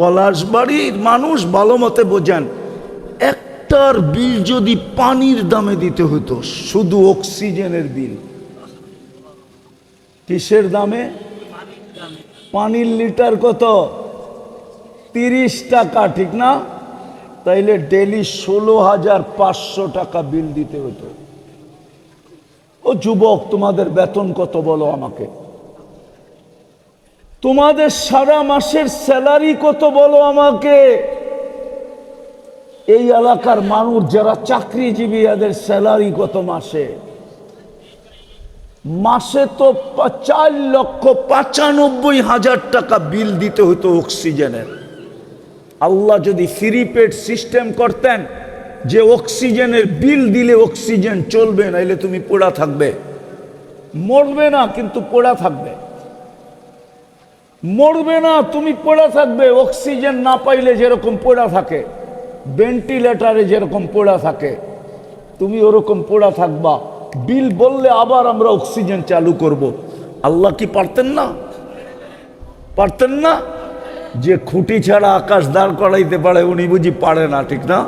পলাশবাড়ির মানুষ ভালো মতে বোঝেন, একটার বিল যদি পানির দামে দিতে হতো, শুধু অক্সিজেনের বিল, কিসের দামে? পানির লিটার কত? 30 টাকা, ঠিক না? তাইলে ডেলি 16,500 টাকা বিল দিতে হতো। ও যুবক, তোমাদের বেতন কত বলো আমাকে? তোমাদের সারা মাসের স্যালারি কত বলো আমাকে? এই এলাকার মানুষ যারা চাকরিজীবী, এদের স্যালারি কত মাসে? মাসে তো 4,95,000 টাকা বিল দিতে হতো অক্সিজেনের। আল্লাহ যদি ফ্রি পেড সিস্টেম করতেন যে অক্সিজেনের বিল দিলে অক্সিজেন চলবে, নাইলে তুমি পোড়া থাকবে। মরবে না, কিন্তু পোড়া থাকবে। মরবে না, তুমি পোড়া থাকবে। অক্সিজেন না পাইলে যেরকম পোড়া থাকে, ভেন্টিলেটারে যেরকম পোড়া থাকে, তুমি ওরকম পোড়া থাকবা। বিল বললে আবার আমরা অক্সিজেন চালু করব। আল্লাহ কি পারতেন না? পারতেন না? যে খুঁটি ছাড়া আকাশ দাঁড় করাইতে পারে, উনি বুঝি পারে না? ঠিক না?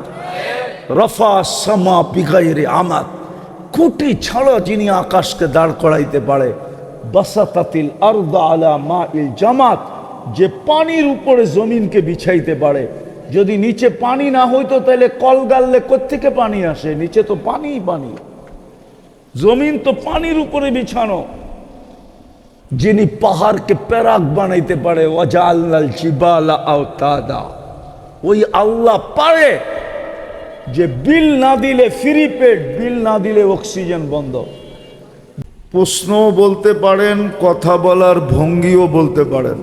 রফা সামা বিগাইরে আমাত, খুঁটি ছাড়া যিনি আকাশকে দাঁড় করাইতে পারে। বাসাতাতিল আরদা আলা মাইল জামাত, যে পানির উপরে জমিনকে বিছাইতে পারে। যদি নিচে পানি না হইতো তাহলে কল গাললে কোত্থেকে পানি আসে? নিচে তো পানিই পানি, জমিন তো পানির উপরে বিছানো। যিনি পাহাড়কে প্যারাক বানাইতে পারে, ওয়াজআলনাল জিবালা আওতাদা, ওই আল্লাহ পারে যে বিল না দিলে ফ্রি পেড, বিল না দিলে অক্সিজেন বন্ধ। প্রশ্ন বলতে পারেন, কথা বলার ভঙ্গিও বলতে পারেন।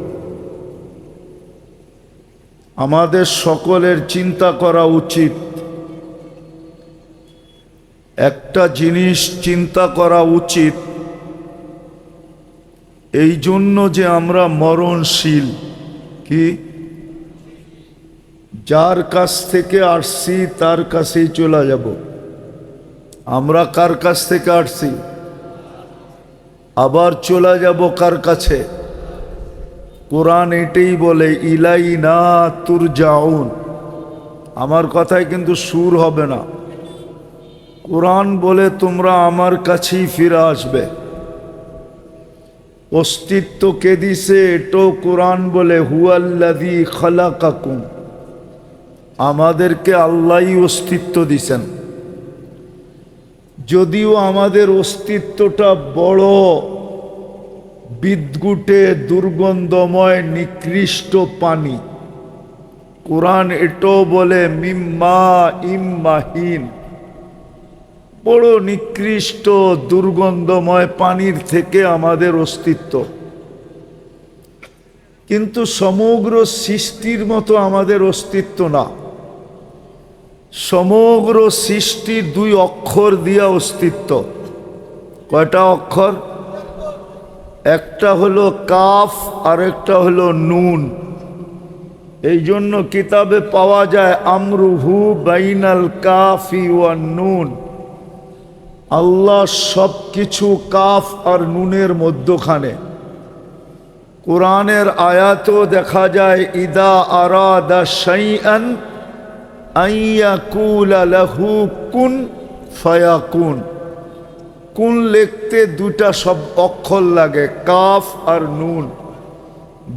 আমাদের সকলের চিন্তা করা উচিত, একটা জিনিস চিন্তা করা উচিত, এই জন্য যে আমরা মরণশীল। কি? যার কাছ থেকে আসছি তার কাছেই চলে যাব। আমরা কার কাছ থেকে আসছি? আবার চলে যাব কার কাছে? কোরআন এটাই বলে, ইলাইনা তুরজাউন। আমার কথায় কিন্তু সুর হবে না। কোরআন বলে তোমরা আমার কাছেই ফিরে আসবে। অস্তিত্ব কে দিছে? এটাও কোরআন বলে, হুয়াল্লাযী খালাকাকুম। আমাদেরকে আল্লাহই অস্তিত্ব দিছেন। যদিও আমাদের অস্তিত্বটা বড় বিদ্যুটে দুর্গন্ধময় নিকৃষ্ট পানি। কোরআন এটাও বলে মিম্মা ইম্মাহিন, বড় নিকৃষ্ট দুর্গন্ধময় পানির থেকে আমাদের অস্তিত্ব। কিন্তু সমগ্র সৃষ্টির মতো আমাদের অস্তিত্ব না। সমগ্র সৃষ্টির 2 অক্ষর দিয়া অস্তিত্ব। কয়টা অক্ষর? একটা হলো কাফ আর একটা হলো নুন। এই জন্য কিতাবে পাওয়া যায় আমরুহু বাইনাল কাফি ওয়ান নুন। আল্লাহ সব কিছু কাফ আর নুনের মধ্যখানে। কোরআনের আয়াতও দেখা যায়, ইদা আরাদা শাইআন আইয়াকুলা লাহু কুন ফায়াকুন। কুন লিখতে 2টা সব অক্ষর লাগে, কাফ আর নুন।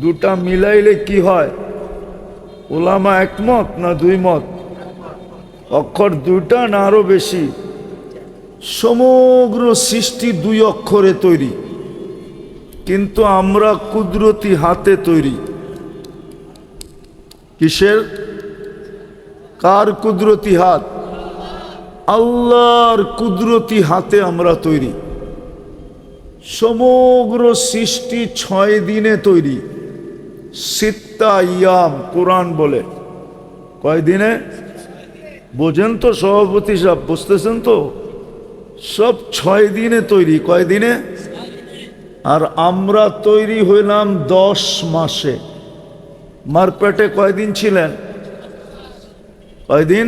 2টা মিলাইলে কি হয়? উলামা একমত না 2 মত? অক্ষর 2টা না আরো বেশি? সমগ্র সৃষ্টি 2 অক্ষরে তৈরি, কিন্তু আমরা কুদরতি হাতে তৈরি। কিসের? কার কুদরতি হাত? আল্লাহর কুদরতি হাতে আমরা তৈরি। সমগ্র সৃষ্টি 6 দিনে তৈরি। সিত্তা ইয়াম কোরআন বলে। কয় দিনে? বোঝেন তো সভাপতি সাহেব? বুঝতেছেন তো? সব 6 দিনে তৈরি। কয় দিনে? আর আমরা তৈরি হইলাম 10 মাসে। মার পেটে কয়দিন ছিলেন? কয়দিন?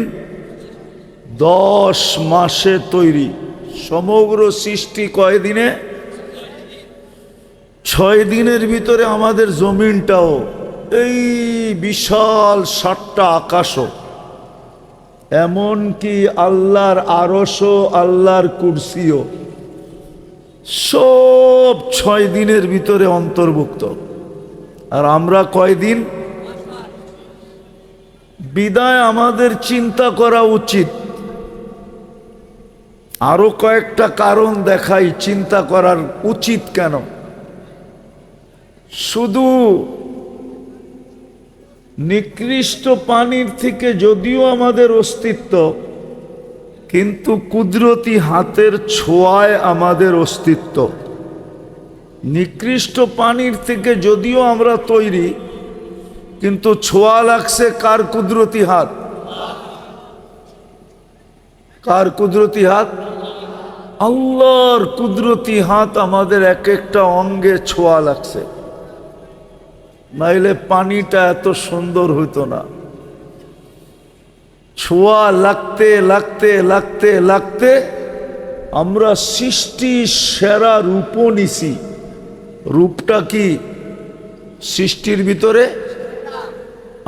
10 মাসে তৈরি। সমগ্র সৃষ্টি কয় দিনে? 6 দিনের ভিতরে আমাদের জমিনটাও এই বিশাল 7টা আকাশও, এমনকি আল্লাহর আরশও আল্লাহর কুরসিও সব 6 দিনের ভিতরে অন্তর্ভুক্ত। আর আমরা কয়দিন? বিদায় আমাদের চিন্তা করা উচিত। আরো কয়েকটা কারণ দেখাই চিন্তা করার উচিত কেন। শুধু নিকৃষ্ট পানির থেকে যদিও আমাদের অস্তিত্ব, কিন্তু কুদরতি হাতের ছোঁয়ায় আমাদের অস্তিত্ব। নিকৃষ্ট পানির থেকে যদিও আমরা তৈরি, কিন্তু ছোঁয়া লাগছে কার? কুদরতি হাত। কার কুদরতি হাত? আল্লাহর কুদরতি হাত আমাদের এক একটা অঙ্গে ছোঁয়া লাগছে, নাইলে পানিটা এত সুন্দর হইতো না। ছোঁয়া লাগতে লাগতে লাগতে লাগতে আমরা সৃষ্টি সেরা রূপও নিছি। রূপটা কি? সৃষ্টির ভিতরে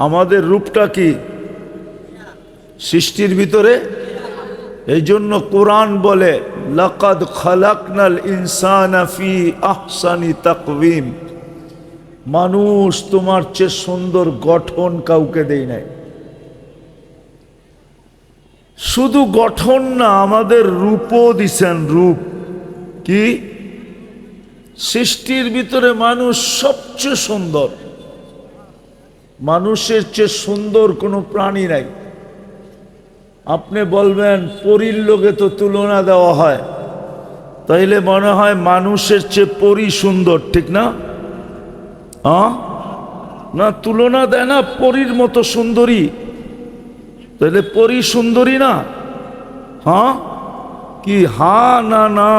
আমাদের রূপটা কি? সৃষ্টির ভিতরে। এই জন্য কোরআন বলে লাকাদ খালাকনাল ইনসানা ফি আহসানি তাকওয়িম, মানুষ তোমার চেয়ে সুন্দর গঠন কাউকে দেই নাই। শুধু গঠন না, আমাদের রূপও দিছেন। রূপ কি? সৃষ্টির ভিতরে মানুষ সবচেয়ে সুন্দর। মানুষের চেয়ে সুন্দর কোনো প্রাণী নাই। আপনি বলবেন পরীর লোকে তো তুলনা দেওয়া হয়, তাইলে মনে হয় মানুষের চেয়ে পরী সুন্দর, ঠিক না? না, তুলনা দেয় না পরীর মতো সুন্দরী, তাহলে পরী সুন্দরী না? হ্যাঁ কি? না না,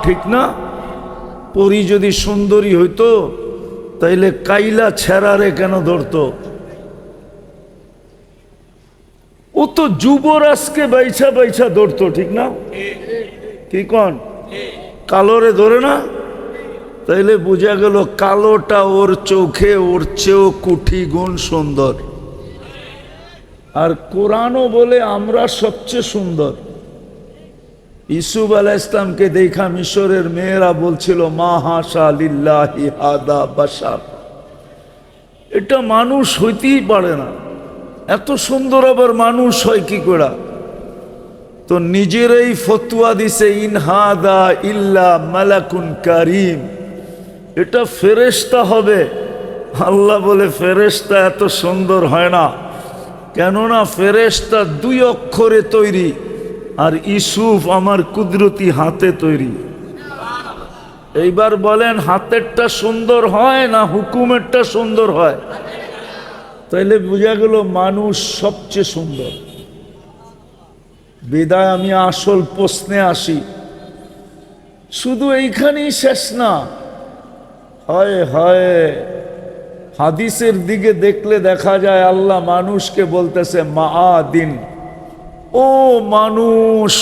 ঠিক না? পরী যদি সুন্দরী হইতো তাইলে কাইলা ছেড়ারে কেন ধরতো? ও তো যুবরাজকে বাইছা বাইছা ধরতো, ঠিক না? কি কন? কালোরে ধরে না? তাইলে বোঝা গেল কালোটা ওর চোখে ওর চেয়েও কোটি গুণ সুন্দর। আর কোরআনও বলে আমরা সবচেয়ে সুন্দর। ইসুফ আলাইহিস সালামকে দেখা মিশরের মেয়েরা বলছিল মা হাশা লিল্লাহি হাদা বাশার, এটা মানুষ হইতেই পারে না, এত সুন্দর আবার মানুষ হয় কি করে? তো নিজেরাই ফতোয়া দিছে ইন হাদা ইল্লা মালাকুন কারীম, এটা ফেরেশতা হবে। আল্লাহ বলে ফেরেশতা এত সুন্দর হয় না, কেননা ফেরেশতা 2 অক্ষরে তৈরি, আর ইসুফ আমার কুদরতি হাতে তৈরি। এইবার বলেন হাতেরটা সুন্দর হয় না হুকুমেরটা সুন্দর হয়? তাইলে বোঝা গেল মানুষ সবচেয়ে সুন্দর। বিদায় আমি আসল প্রশ্নে আসি। শুধু এইখানেই শেষ না, হয় হয় হাদিসের দিকে দেখলে দেখা যায় আল্লাহ মানুষকে বলতেছে মাআদিন, ও মানুষ,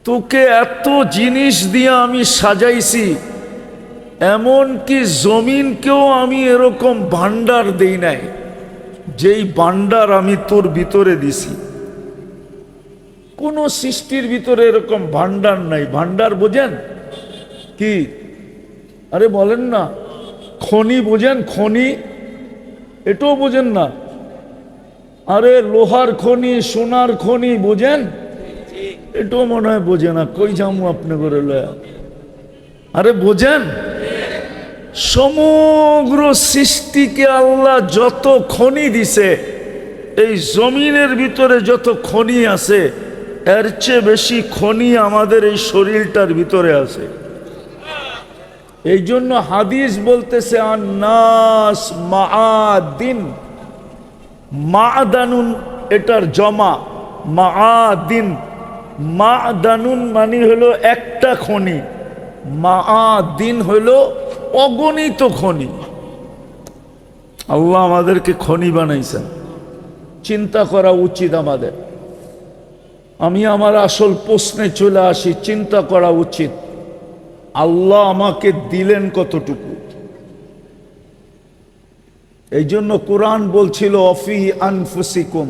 তোকে এত জিনিস দিয়ে আমি সাজাইছি, এমনকি জমিনকেও আমি এরকম ভান্ডার দেই নাই যেই ভান্ডার আমি তোর ভিতরে দিছি। কোন সৃষ্টির ভিতরে এরকম ভান্ডার নাই। ভান্ডার বোঝেন কি? আরে বলেন না, খনি বোঝেন? খনি এটাও বোঝেন না? আরে লোহার খনি, সোনার খনি বোঝেন? এটাও মনে হয় বোঝে না। কই যামু আপনি করে লয়া? আরে বোঝেন? সমগ্র সৃষ্টিকে আল্লাহ যত খনি দিছে, এই জমিনের ভিতরে যত খনি আছে, এর চেয়ে বেশি খনি আমাদের এই শরীরটার ভিতরে আছে। এই জন্য হাদিস বলতেছে আন্নাস মাআদিন, মা'দানুন এটার জমা, মা'দিন। মা'দানুন মানে হলো একটা খনি, মা'দিন হলো অগণিত খনি। আল্লাহ আমাদেরকে খনি বানাইছেন, চিন্তা করা উচিত আমাদের। আমি আমার আসল প্রশ্নে চলে আসি, চিন্তা করা উচিত আল্লাহ আমাকে দিলেন কতটুকু। এই জন্য কোরআন বলছিল অফি আনফুসিকুম,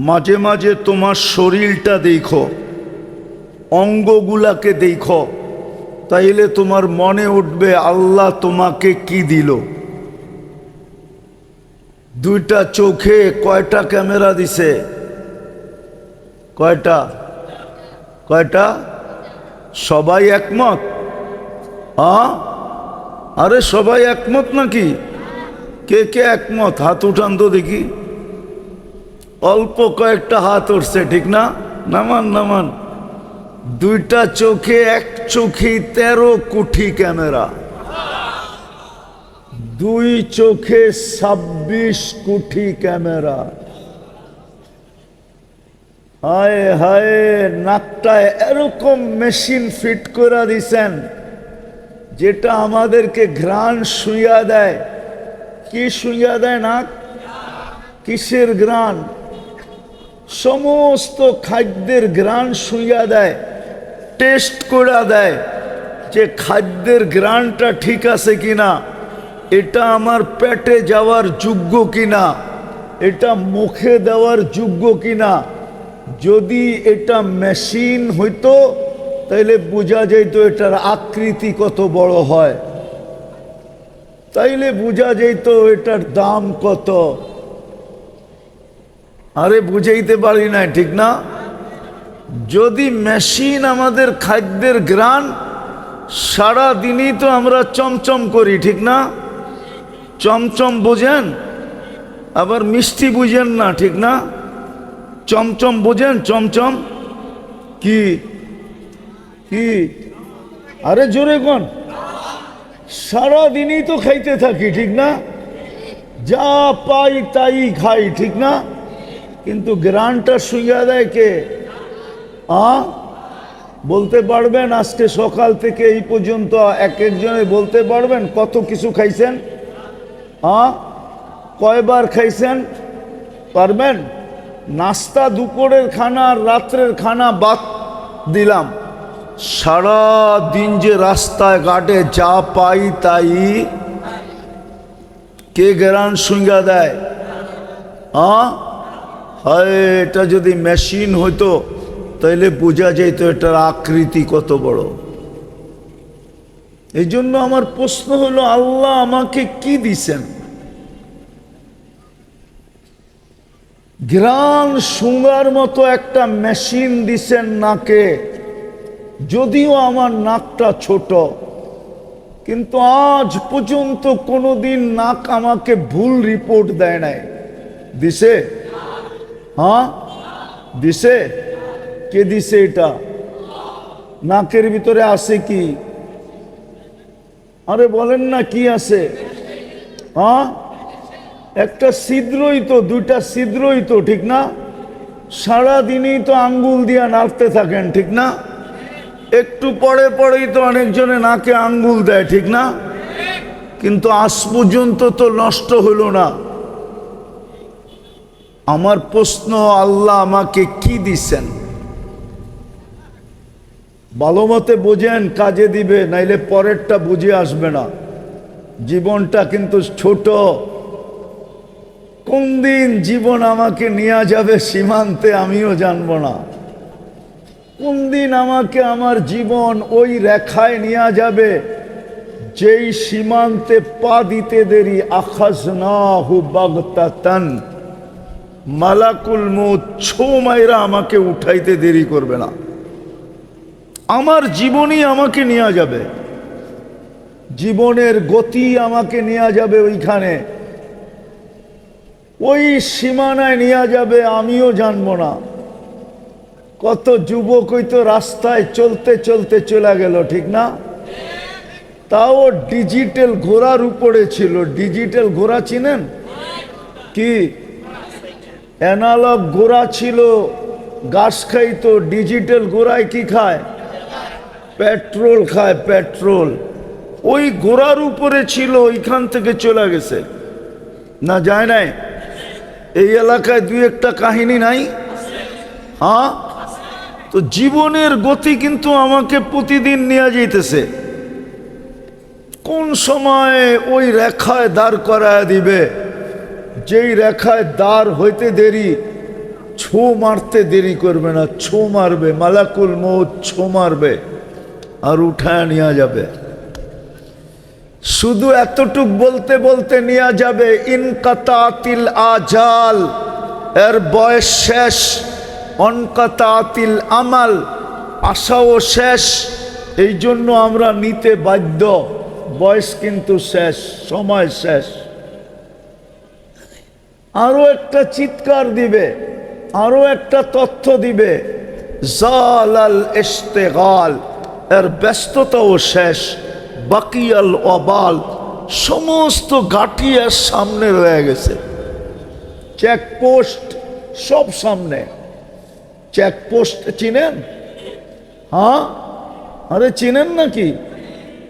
মাঝে মাঝে তোমার শরীরটা দেখো, অঙ্গগুলাকে দেখো, তাইলে তোমার মনে উঠবে আল্লাহ তোমাকে কি দিল। দুইটা চোখে কয়টা ক্যামেরা দিছে? কয়টা? কয়টা? সবাই একমত? আরে সবাই একমত নাকি? কে কে একমত হাত উঠান তো দেখি। অল্প কয়েকটা হাত উঠছে, ঠিক না? নামান নামান। দুইটা চোখে, এক চোখে 13 কোটি ক্যামেরা, দুই চোখে 26 কোটি ক্যামেরা। হায় হায়, নাকটায় এরকম মেশিন ফিট করে দিছেন যেটা আমাদেরকে ঘ্রাণ শুইয়া দেয়। কি শুইয়া দেয়? নাক। কিসের ঘ্রাণ? সমস্ত খাদ্যের ঘ্রাণ শুইয়া দেয়, টেস্ট করে দেয় যে খাদ্যের ঘ্রাণটা ঠিক আছে কিনা, এটা আমার পেটে যাওয়ার যোগ্য কিনা, এটা মুখে দেওয়ার যোগ্য কিনা। যদি এটা মেশিন হইতো তাইলে বোঝা যেত এটার আকৃতি কত বড় হয়, তাইলে বোঝা যেত এটার দাম কত। আরে বুঝাইতে পারি না, ঠিক না? যদি মেশিন আমাদের খাদ্যের ঘ্রাণ, সারা দিনই তো আমরা চমচম করি, ঠিক না? চমচম বোঝেন, আবার মিষ্টি বুঝেন না, ঠিক না? চমচম বোঝেন? চমচম কি? কি? আরে জোরে কোন। সারা দিনই তো খাইতে থাকি, ঠিক না? যা পাই তাই খাই, ঠিক না? কিন্তু গ্রানটা শুইয়া দেয় কে? বলতে পারবেন আজকে সকাল থেকে এই পর্যন্ত এক একজনে বলতে পারবেন কত কিছু খাইছেন? কয়বার খাইছেন? পারবেন? নাস্তা, দুপুরের খানা আর রাত্রের খানা বাদ দিলাম, সারা দিন যে রাস্তায় ঘাটে যা পাই তাই কে গ্রান শুইয়া দেয়? হায়, এটা যদি মেশিন হইতো তাইলে বোঝা যেত এটার আকৃতি কত বড়। এই জন্য আমার প্রশ্ন হলো, আল্লাহ আমাকে কি দিছেন? ঘ্রাণ শুঙ্গার মতো একটা মেশিন দিছেন নাকে, যদিও আমার নাকটা ছোট, কিন্তু আজ পর্যন্ত কোনোদিন নাক আমাকে ভুল রিপোর্ট দেয় নাই। দিছে? দিছে? কে দিছে এটা? নাকের ভিতরে আছে কি? আরে বলেন না, কি আছে? একটা ছিদ্রই তো, দুইটা ছিদ্রই তো, ঠিক না? সারা দিনই তো আঙ্গুল দিয়া নাড়তে থাকেন, ঠিক না? একটু পরে পরেই তো অনেকজনে নাকে আঙ্গুল দেয়, ঠিক না? কিন্তু আজ পর্যন্ত তো নষ্ট হলো না। আমার প্রশ্ন, আল্লাহ আমাকে কি দিছেন? ভালো মতে বোঝেন, কাজে দিবে, নাইলে পরেরটা বুঝে আসবে না। জীবনটা কিন্তু ছোট। কোন দিন জীবন আমাকে নিয়ে যাবে সীমান্তে আমিও জানবো না। কোন দিন আমাকে আমার জীবন ওই রেখায় নিয়ে যাবে যেই সীমান্তে পা দিতে দেরি আখাজনাহু বাগতাতান, মালাকুল মউত ছো মাইরা আমাকে উঠাইতে দেরি করবে না। আমার জীবনই আমাকে নিয়ে যাবে, জীবনের গতি আমাকে নিয়ে যাবে ওইখানে, ওই সীমানায় নিয়ে যাবে, আমিও জানবো না। কত যুবক হয়তো রাস্তায় চলতে চলতে চলে গেল, ঠিক না? তাও ডিজিটাল ঘোড়ার উপরে ছিল। ডিজিটাল ঘোড়া চিনেন কি? অ্যানালগ ঘোড়া ছিল, ঘাস খাইতো। ডিজিটাল ঘোড়ায় কি খায়? পেট্রোল খায়, পেট্রোল। ওই ঘোড়ার উপরে ছিল, ওইখান থেকে চলে গেছে না, যায় নাই? এই এলাকায় দুই একটা কাহিনী নাই? তো জীবনের গতি কিন্তু আমাকে প্রতিদিন নিয়ে যাইতেছে। কোন সময় ওই রেখায় দাঁড় করায় দিবে, যেই রেখায় দাঁড় হইতে দেরি, ছো মারতে দেরি করবে না, ছো মারবে, মালাকুল মউত ছো মারবে আর উঠায় নিয়ে যাবে। শুধু এতটুক বলতে বলতে নিয়ে যাবে, ইনকাতাতিল আজাল, এর বয়স শেষ, অনকাতাতিল আমাল, আশাও শেষ। এই জন্য আমরা নিতে বাধ্য, বয়স কিন্তু শেষ, সময় শেষ। আরো একটা চিৎকার দিবে, আরো একটা তথ্য দিবে, জালাল ইশতিগাল, এর ব্যস্ততাও শেষ, বাকিয়াল ওয়াবাল, সমস্ত ঘাঁটি এর সামনে রয়ে গেছে। চেকপোস্ট সব সামনে। চেকপোস্ট চিনেন? হ্যাঁ, আরে চিনেন নাকি?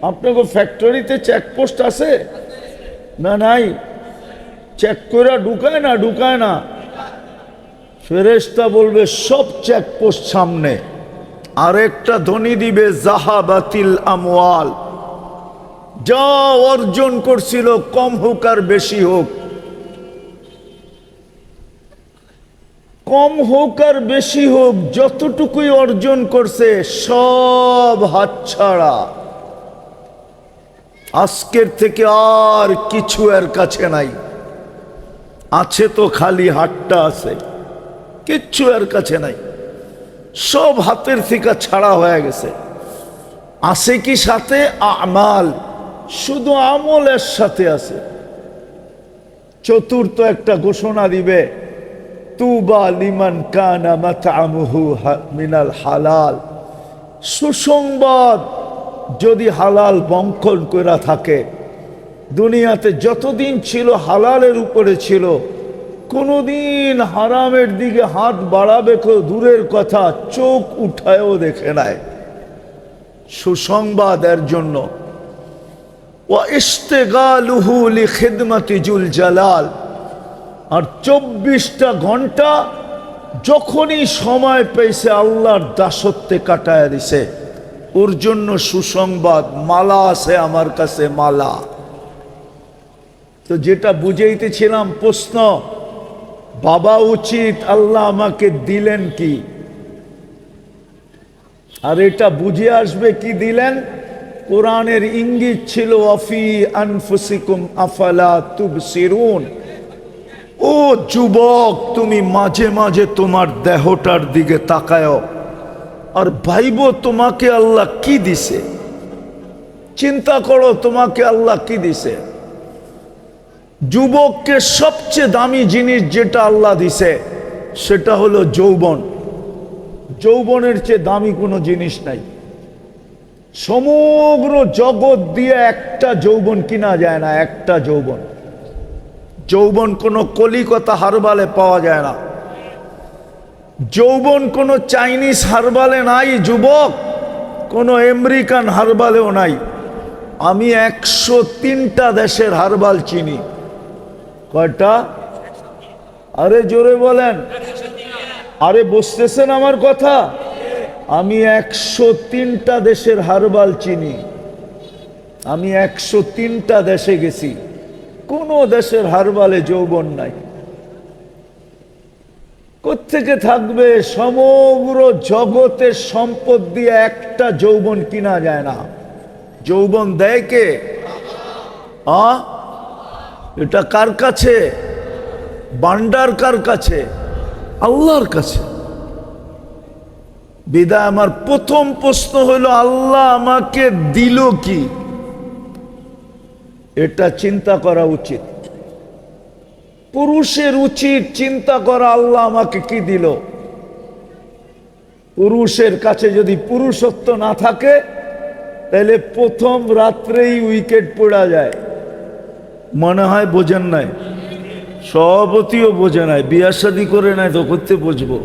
আপনাকে ফ্যাক্টরিতে চেকপোস্ট আছে না? নাই? চেক করে ঢুকায় না? ঢুকায় না। ফেরেশতা বলবে সব চেকপোস্ট সামনে। আরেকটা ধ্বনি দিবে, জাহাবাতিল আমওয়াল, যা অর্জন করছিল, কম হোক আর বেশি হোক, কম হোক আর বেশি হোক, যতটুকুই অর্জন করছে সব হাতছাড়া। আজকের থেকে আর কিছু এর কাছে নাই। আছে তো খালি হাতটা আছে, কিচ্ছু এর কাছে নাই, সব হাতের থেকে ছাড়া হয়ে গেছে। আছে কি সাথে? আমাল, শুধু আমলের সাথে আছে। চতুর্থ একটা ঘোষণা দিবে, তুবা লিমান কানা মাতআমুহু মিনাল হালাল, সুসংবাদ যদি হালাল বঙ্কন করা থাকে। দুনিয়াতে যতদিন ছিল হালালের উপরে ছিল, কোনোদিন হারামের দিকে হাত বাড়াবে কেউ দূরের কথা, চোখ উঠায়ও দেখে নাই। সুসংবাদ এর জন্য। ওয়া ইশতিগালুহু লিখিদমাতি জুল জালাল, আর 24টা ঘন্টা যখনই সময় পেয়েছে আল্লাহর দাসত্বে কাটায় দিছে। ওর জন্য সুসংবাদ, মালা আছে আমার কাছে, মালা। তো যেটা বুঝাইতেছিলাম, প্রশ্ন ভাবা উচিত আল্লাহ আমাকে দিলেন কি, আর এটা বুঝে আসবে কি দিলেন। কোরআনের ইঙ্গিত ছিল, আফি আনফুসিকুম আফালা তুবসিরুন। ও যুবক, তুমি মাঝে মাঝে তোমার দেহটার দিকে তাকায় আর ভাইবো তোমাকে আল্লাহ কি দিছে। চিন্তা করো তোমাকে আল্লাহ কি দিছে। যুবককে সবচেয়ে দামি জিনিস যেটা আল্লাহ দিছে সেটা হলো যৌবন। যৌবনের চেয়ে দামি কোনো জিনিস নাই। সমগ্র জগৎ দিয়ে একটা যৌবন কিনা যায় না, একটা যৌবন। যৌবন কোনো কলিকতা হারবালে পাওয়া যায় না। যৌবন কোনো চাইনিজ হারবালে নাই যুবক, কোনো আমেরিকান হারবালেও নাই। আমি 103টা দেশের হারবাল চিনি। কয়টা? আরে জোরে বলেন। আরে বুঝতেছেন আমার কথা? আমি 103টা দেশের হারবাল চিনি। আমি 103টা দেশে গেছি, কোন দেশের হারবালে যৌবন নাই। কোত্থেকে থাকবে? সমগ্র জগতের সম্পদ দিয়ে একটা যৌবন কিনা যায় না। যৌবন দেয় কে? এটা কার কাছে? ভান্ডার কার কাছে? আল্লাহর কাছে। বিদায় আমার প্রথম প্রশ্ন হলো, আল্লাহ আমাকে দিল কি? এটা চিন্তা করা উচিত। পুরুষের উচিত চিন্তা করা, আল্লাহ আমাকে কি দিল। পুরুষের কাছে যদি পুরুষত্ব না থাকে তাহলে প্রথম রাত্রেই উইকেট পড়া যায়। মনে হয় বোঝেন নাই? সভাপতিও বোঝে নাই, বিয়া শাদী করে নাই তো করতে বুঝবো।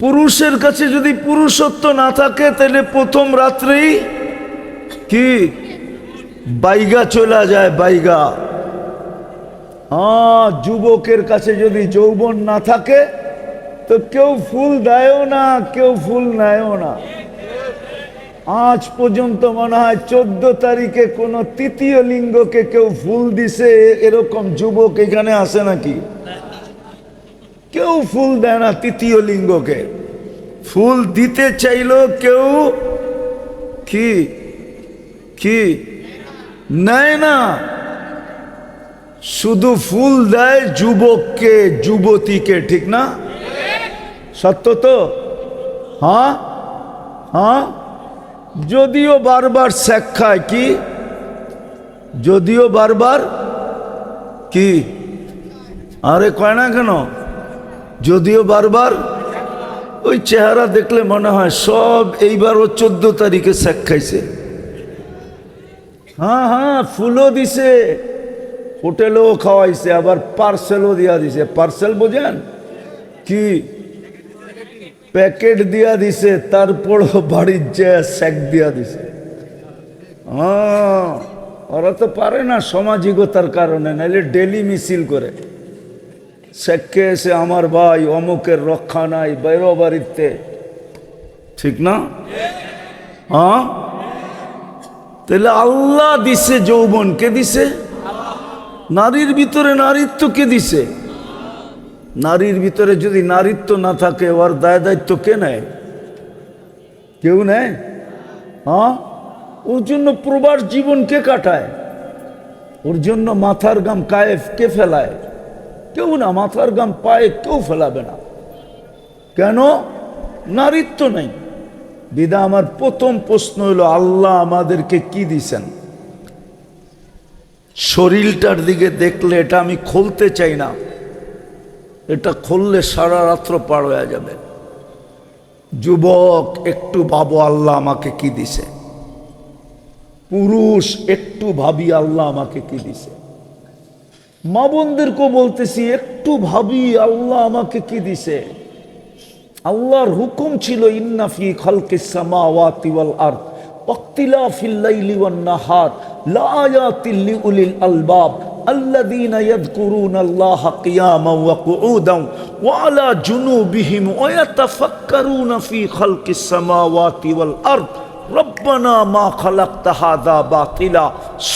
পুরুষের কাছে যদি পুরুষত্ব না থাকে তাহলে প্রথম রাত্রেই কি বাইগা চলে যায়, বাইগা। যুবকের কাছে যদি যৌবন না থাকে তো কেউ ফুল দেয়ও না, কেউ ফুল নেয়ও না। আজ পর্যন্ত মনে হয় 14 তারিখে কোন তৃতীয় লিঙ্গকে কেউ ফুল দিছে এরকম যুবক এখানে আসে নাকি? কেউ ফুল দেয় না তৃতীয় লিঙ্গকে। ফুল দিতে চাইলো কেউ কি কি নেয় না, শুধু ফুল দেয় যুবককে, যুবতীকে। ঠিক না? সত্য তো? হ্যাঁ হ্যাঁ। যদিও বারবার শেখ খায়, কি যদিও বারবার কি, আরে কয় না কেন, যদিও বারবার। ওই চেহারা দেখলে মনে হয় সব এইবারও 14 তারিখে শেখ খাইছে। হ্যাঁ হ্যাঁ, ফুলও দিছে, হোটেলেও খাওয়াইছে, আবার পার্সেলও দিয়া দিছে। পার্সেল বোঝেন কি? প্যাকেট দিয়া দিছে, তারপরও বাড়ির যে শেক দিয়া দিছে। ওরা তো পারে না সামাজিকতার কারণে, নাইলে ডেলি মিছিল করে শেখকে এসে আমার ভাই অমুকের রক্ষা নাই, বাইরো বাড়িতে। ঠিক না? হ্যাঁ। তাহলে আল্লাহ দিছে যৌবন, কে দিছে? নারীর ভিতরে নারীত্ব কে দিছে? নারীর ভিতরে যদি নারীত্ব না থাকে, ওর দায় দায়িত্ব কে নেয়? কেউ নেয়? হ্যাঁ। ওর জন্য প্রবাস জীবন কে কাটায়? ওর জন্য মাথার গাম কায়েফ কে ফেলায়? কেউ না। মাথার গাম পায়ে কেউ ফেলাবে না। কেন? নারীত্ব নেই। বিদা আমার প্রথম প্রশ্ন হলো, আল্লাহ আমাদেরকে কি দিছেন? শরীরটার দিকে দেখলে এটা আমি খুলতে চাই না, এটা খুললে সারা রাত্র পার হয়ে যাবে। যুবক একটু ভাবো আল্লাহ আমাকে কি দিছে। পুরুষ একটু ভাবি আল্লাহ আমাকে কি দিছে। মা বোনদেরকেও বলতেছি একটু ভাবি আল্লাহ আমাকে কি দিছে। আল্লাহর হুকুম ছিল ইন্না ফি খালকিস সামাওয়াতি ওয়াল আরদ ওয়াক্তিলাফিল লাইলি ওয়ান নাহার লাআয়াতিল লিউলিল আলবাব الذين يذكرون الله قياما وقعودا وعلى جنوبهم ويتفكرون في خلق السماوات والأرض ربنا ما خلقت هذا باطلا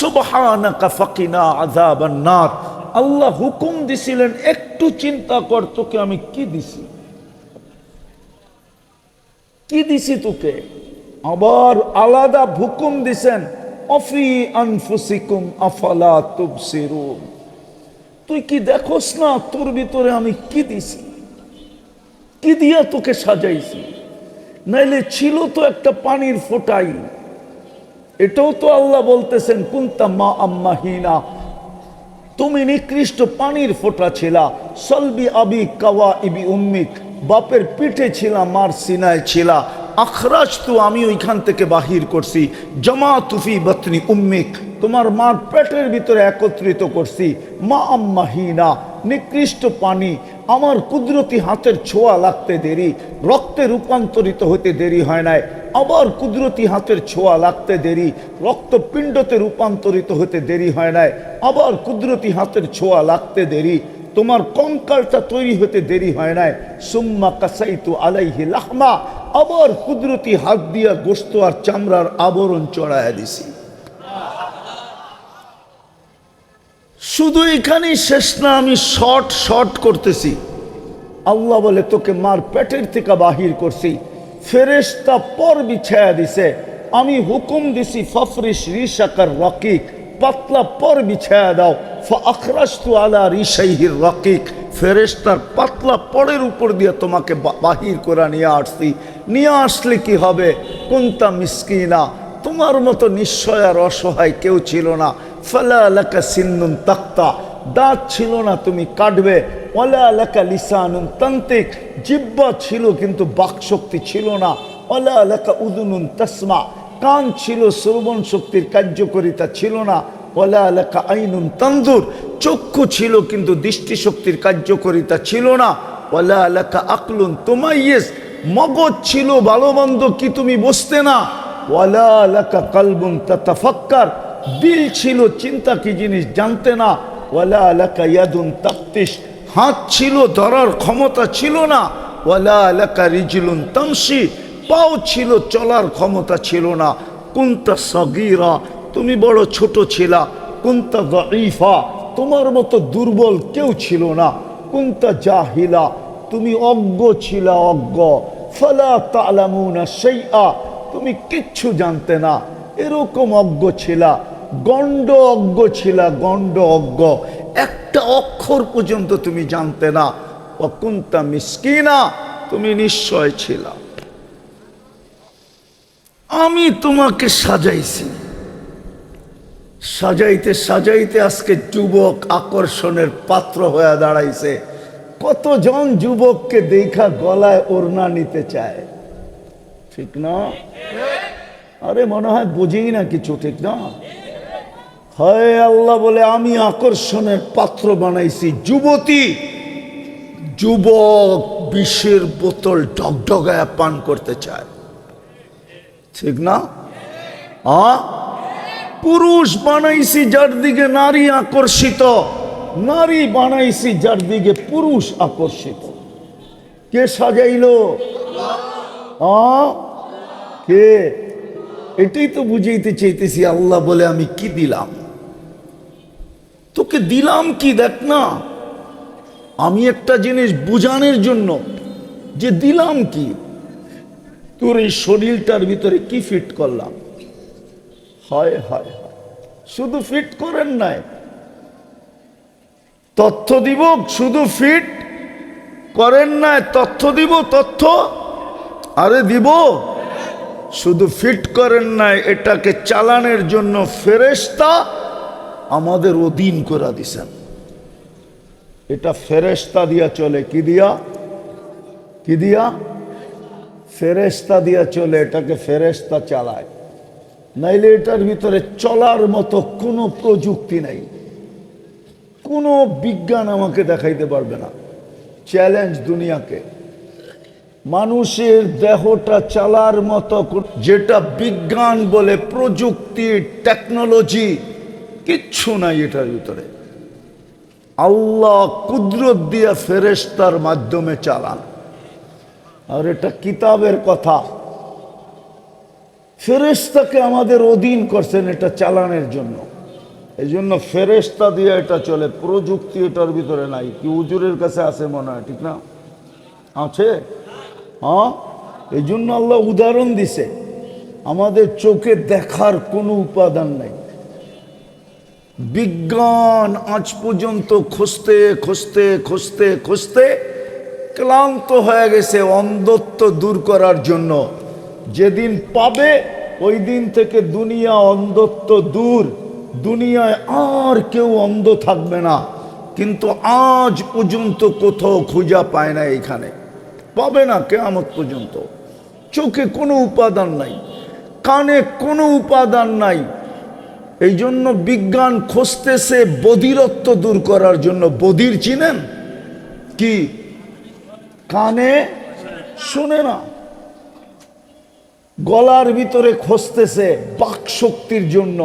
سبحانك فقنا عذاب النار। আল্লাহ হুকুম দিছিলেন একটু চিন্তা কর তোকে আমি কি দিছি, কি দিছি তোকে। আবার আলাদা হুকুম দিছেন অফি আনফুসিকুম আফালা তুবসিরুন, তুই কি দেখোস না তোর ভিতরে আমি কি দিছি, কি দিয়া তোকে সাজাইছি। নাইলে ছিল তো একটা পানির ফোঁটাই। এটাও তো আল্লাহ বলতেছেন কুনতা মা আম্মাহিনা, তুমি নিকৃষ্ট পানির ফোঁটা ছিলা। সলবি আবি কাওয়া ইবি উম্মিক, বাপের পিঠে ছিলা, মার সিনায় ছিলা। আখরাজ তো আমি ওইখান থেকে বাহির করছি। জমা তুফি বতনি উম্মিক, তোমার মার পেটের ভিতরে একত্রিত করছি। মা আম্মাহিনা, নিকৃষ্ট পানি। আমার কুদরতি হাতের ছোঁয়া লাগতে দেরি, রক্তে রূপান্তরিত হতে দেরি হয় নাই। আবার কুদরতি হাতের ছোঁয়া লাগতে দেরি, রক্তপিণ্ডতে রূপান্তরিত হতে দেরি হয় নাই। আবার কুদরতি হাতের ছোঁয়া লাগতে দেরি, তোমার কঙ্কালটা তৈরি হতে দেরি হয় নাই। সুম্মা কাসাইতু আলাইহি লাহমা, আবার কুদরতি হাত দিয়া গোশত আর চামড়ার আবরণ চড়াইয়া দিছি। শুধু এখানেই শেষ না, আমি শর্ট করতেছি। আল্লাহ বলে তোকে মার পেটের থেকে বাহির করছি, ফেরেশতা পর বিছায়া দিছে। আমি হুকুম দিছি ফাফরিশ রিশাকার রকিক, পাতলা পর বিছায়া দাও। ফাখরাজতু আলা রিশাইহির রকিক, ফেরেশতার পাতলা পরের উপর দিয়ে তোমাকে বাহির করে নিয়ে আসছি। নিয়ে আসলে কি হবে? কুনতা মিসকিনা, তোমার মতো নিশ্চয় আর অসহায় কেউ ছিল না। ফালা লাকা সিন্নুন তাক্তা, দাঁত ছিল না তুমি কাটবে। ওয়ালা লাকা লিসানুন তান্তিক, জিহ্বা ছিল কিন্তু বাকশক্তি ছিল না। ওয়ালা লাকা উযুনুন তাসমা, কান ছিল শ্রবণ শক্তির কার্যকারিতা ছিল না। ওয়ালা লাকা আইনুন তানজুর, চক্ষু ছিল কিন্তু দৃষ্টিশক্তির কার্যকারিতা ছিল না। ওয়ালা লাকা আকলুন তুমাইয়িজ, মগজ ছিল ভালো মন্দ কি তুমি বুঝতে না। ওয়ালা লাকা কলবুন তাতাফাক্কার, দিল ছিল চিন্তা কি জিনিস জানতে না। ওয়ালা লাকা ইয়াদুন তাফতিশ, হাত ছিল ধরার ক্ষমতা ছিল না। ওয়ালা লাকা রিজলুন তামশি, পাও ছিল, চলার ক্ষমতা ছিল না। কুনতা সগীরা, তুমি বড় ছোট ছিলা। কুনতা যায়ীফা, তোমার মতো দুর্বল কেউ ছিল না। কুনতা জাহিলা, তুমি অজ্ঞ ছিলা, অজ্ঞ। ফালা তা'লামুনা শাইআ, তুমি কিচ্ছু জানতে না, এরকম অজ্ঞ ছিলা। গণ্ড অজ্ঞ ছিলা, গণ্ড অজ্ঞ, একটা অক্ষর পর্যন্ত তুমি জানতে না। ওয়া কুনতা মিসকিনা, তুমি নিশ্চয় ছিলা। আমি তোমাকে সাজাইছি, সাজাইতে সাজাইতে আজকে যুবক আকর্ষণের পাত্র হয়ে দাঁড়াইছে। কতজন যুবককে দেখা গলায় ওড়না নিতে চায়, ঠিক না? আরে মনে হয় বুঝেই না কিছু, ঠিক না? হয় আল্লাহ বলে আমি আকর্ষণের পাত্র বানাইছি যুবতী। যুবক বিষের বোতল ঢকঢকায় পান করতে চায়, ঠিক না? পুরুষ বানাইছি যার দিকে নারী আকর্ষিত, নারী বানাইছি যার দিকে পুরুষ আকর্ষিত। কে সাজাইলো? কে? এটাই তো বুঝাইতে চাইতেছি। আল্লাহ বলে আমি কি দিলাম তোকে, দিলাম কি দেখ না। আমি একটা জিনিস বুঝানোর জন্য যে দিলাম কি, তোর এই শরীরটার ভিতরে কি ফিট করলাম। হয় হয়, শুধু ফিট করেন নাই, তথ্য দিব। শুধু ফিট করেন নাই, তথ্য দিব, তথ্য আরে দিব। শুধু ফিট করেন নাই, এটাকে চালানোর জন্য ফেরেশতা আমাদের অধীন করে দিছেন। এটা ফেরেশতা দিয়া চলে। কি দিয়া? কি দিয়া? ফেরেশতা দিয়া চলে, এটাকে ফেরেশতা চালায়। নাইলে এটার ভিতরে চলার মতো কোনো প্রযুক্তি নাই, কোনো বিজ্ঞান আমাকে দেখাইতে পারবে না। চ্যালেঞ্জ দুনিয়াকে, মানুষের দেহটা চালার মতো যেটা বিজ্ঞান বলে, প্রযুক্তি, টেকনোলজি, কিচ্ছু নাই এটার ভিতরে। আল্লাহ কুদরত দিয়া ফেরেশতার মাধ্যমে চালান। আর এটা কিতাবের কথা, ফেরেশতাকে আমাদের অধীন করছেন এটা চালানোর জন্য। এই জন্য ফেরেশতা দিয়ে এটা চলে, প্রযুক্তি এটার ভিতরে নাই। কি হুজুরের কাছে আছে মনে হয়, ঠিক না? আছে। এই জন্য আল্লাহ উদাহরণ দিছে, আমাদের চোখে দেখার কোনো উপাদান নাই। বিজ্ঞান আজ পর্যন্ত খুঁজতে খুঁজতে খুঁজতে খুঁজতে ক্লান্ত হয়ে গেছে অন্ধত্ব দূর করার জন্য। যেদিন পাবে ওই দিন থেকে দুনিয়া অন্ধত্ব দূর, দুনিয়ায় আর কেউ অন্ধ থাকবে না। কিন্তু আজ পর্যন্ত কোথাও খুঁজা পায় না, এখানে পাবে না কিয়ামত পর্যন্ত। চোখে কোনো উপাদান নাই, কানে কোনো উপাদান নাই। এই জন্য বিজ্ঞান খুঁজতেছে বধিরত্ব দূর করার জন্য। বধির চিনেন? কি? কানে শুনে না। গলার ভিতরে খুঁজতেছে বাক শক্তির জন্য,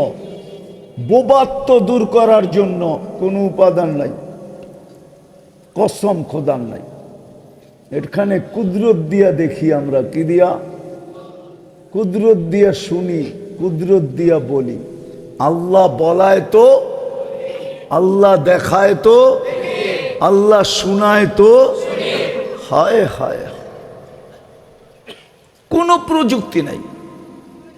বোবাত্ব দূর করার জন্য। কোনো উপাদান নাই, কসম খোদার নাই। এখানে কুদরত দিয়া দেখি আমরা। কি দিয়া? কুদরত দিয়া শুনি, কুদরত দিয়া বলি। আল্লাহ বলায় তো, আল্লাহ দেখায় তো, আল্লাহ শুনায় তো। হায় হায়, কোনো প্রযুক্তি নাই।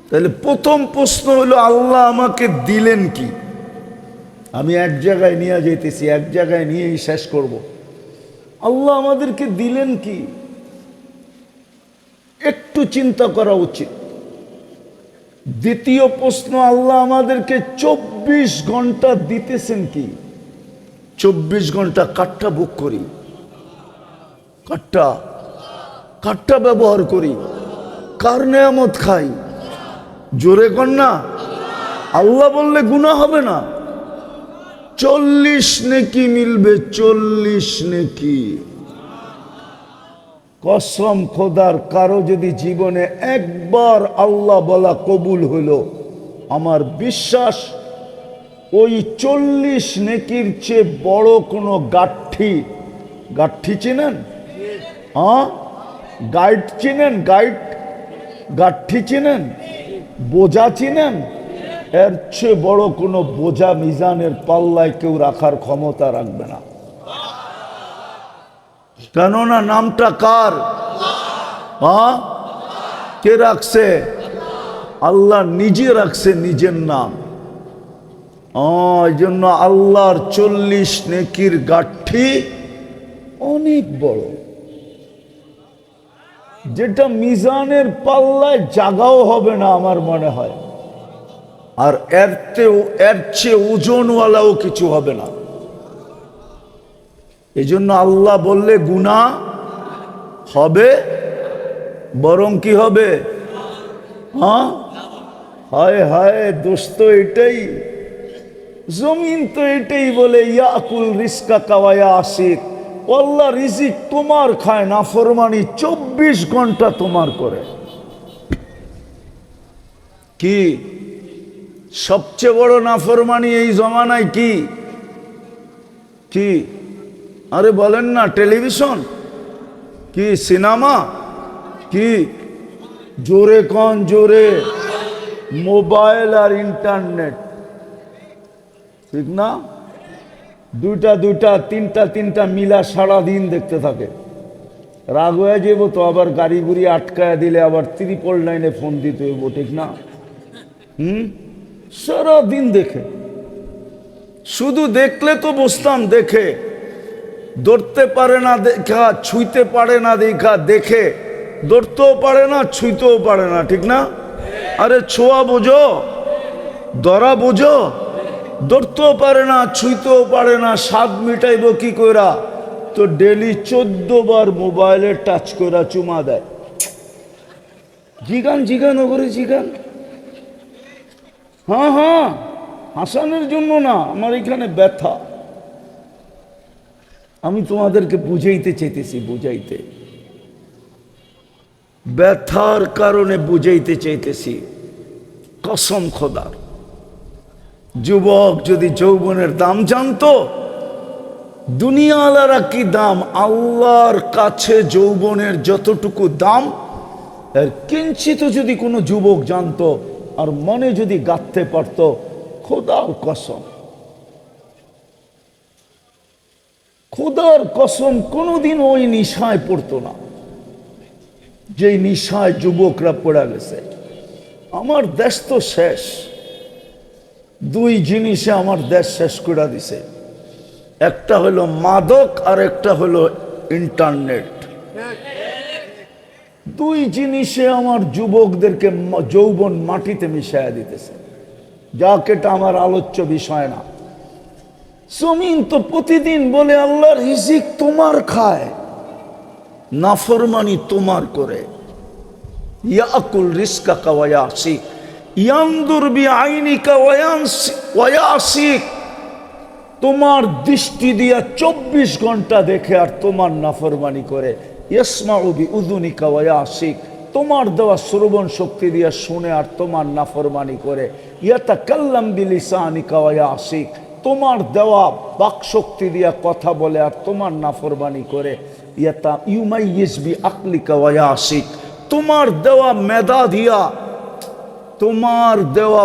তাহলে প্রথম প্রশ্ন হলো আল্লাহ আমাকে দিলেন কি? আমি এক জায়গায় নিয়ে যেতেছি, এক জায়গায় নিয়েই শেষ করব। আল্লাহ আমাদেরকে দিলেন কি? একটু চিন্তা করা উচিত। দ্বিতীয় প্রশ্ন, আল্লাহ আমাদেরকে 24 ঘন্টা দিতেছেন কি? 24 ঘন্টা কাঠটা বুক করি, কাঠটা ব্যবহার করি, কার নেয়ামত খাই? জোরে কর না। আল্লাহ বললে গুনাহ হবে না। 40 নেকি মিলবে, 40 নেকি। কসম খোদার, কারো যদি জীবনে একবার আল্লাহ বলা কবুল হলো, আমার বিশ্বাস ওই 40 নেকির চেয়ে বড় কোনো গাঠি চিনেন? গাইড চিনেন? গাইড গাঠি চিনেন, বোঝা চিনেন? এর চেয়ে বড় কোনো বোঝা মিজানের পাল্লায় কেউ রাখার ক্ষমতা রাখবে না। কেননা নামটা কার? কে রাখছে? আল্লাহ নিজে রাখছে নিজের নাম। এই জন্য আল্লাহর 40 নেকির গাঠি অনেক বড়, যেটা মিজানের পাল্লায় জাগাও হবে না আমার মনে হয়, আর এর চেয়ে ওজনওয়ালাও কিছু হবে না। এই জন্য আল্লাহ বললে গুনাহ হবে, বরং কি হবে? হায় হায় দোস্ত, এটাই জমিন তো এটাই বলে, ইয়াকুল রিজকা কাওয়া আশিক। আল্লাহ রিজিক তোমার খায়, নাফরমানি 24 ঘন্টা তোমার করে। কি সবচেয়ে বড় নাফরমানি এই জমানায়? কি কি আরে বলেন না, টেলিভিশন কি, সিনেমা কি, জোরে কোন জোরে, মোবাইল আর ইন্টারনেট, ঠিক না? দুইটা তিনটা মিলা সারাদিন দেখতে থাকে। রাগ হয়ে যাবো তো, আবার গাড়ি গুড়ি আটকায় দিলে আবার 999 ফোন দিতে হইব, ঠিক না? সারাদিন দেখে, শুধু দেখলে তো বসতাম, দেখে ধরতে পারে না দেখা, ছুঁইতে পারে না দেখা, দেখে ধরতেও পারে না, ছুঁইতেও পারে না, ঠিক না? আরে ছোঁয়া বোঝো, ধরা বোঝো, ধরতেও পারে না, ছুঁইতেও পারে না, স্বাদ মিটাইব কি কইরা? তো ডেলি 14 বার মোবাইলে টাচ কইরা চুমা দেয়। জিগান ওগরে জিগান। হ্যাঁ, হাসানের জন্য না, আমার এখানে ব্যথা। আমি তোমাদেরকে বুঝাইতে চাইতেছি, বুঝাইতে, ব্যথার কারণে বুঝাইতে চাইতেছি। কসম খোদার, যুবক যদি যৌবনের দাম জানতো, দুনিয়ালারা কি দাম, আল্লাহর কাছে যৌবনের যতটুকু দাম এর কিঞ্চিত যদি কোনো যুবক জানতো আর মনে যদি গাঁথতে পারত, খোদার কসম, খোদার কসম কোনোদিন ওই নিশায় পড়তো না যেই নিশায় যুবকরা পড়ে গেছে। আমার দেশ তো শেষ, 2 জিনিসে আমার দেশ শেষ করে দিছে, একটা হলো মাদক আর একটা হলো ইন্টারনেট। 2 জিনিসে আমার যুবকদেরকে যৌবন মাটিতে মিশাইয়া দিতেছে, যাক এটা আমার আলোচ্য বিষয় না। জমিন তো প্রতিদিন বলে আল্লাহর রিজিক তোমার খায়, নাফরমানি তোমার করে। ইয়াকুল রিজকা ওয়া ইয়াসিক, ইয়ানদুর বিআইনিকা ওয়া ইয়াসিক, তোমার দৃষ্টি দিয়া 24 ঘন্টা দেখে আর তোমার নাফরমানি করে। ইয়াসমাউ বিউযুনিকা ওয়া ইয়াসিক, তোমার দেওয়া শ্রবণ শক্তি দিয়া শুনে আর তোমার নাফরমানি করে। ইয়াতাকাল্লাম বিলিসানিকা ওয়া ইয়াসিক, তোমার দেওয়া বাক শক্তি দিয়া কথা বলে আর তোমার নাফরমানি করে। ইউমাইয়িজ বিআকলিকা ওয়া ইয়াসিক, তোমার দেওয়া মেধা দিয়া, তোমার দেওয়া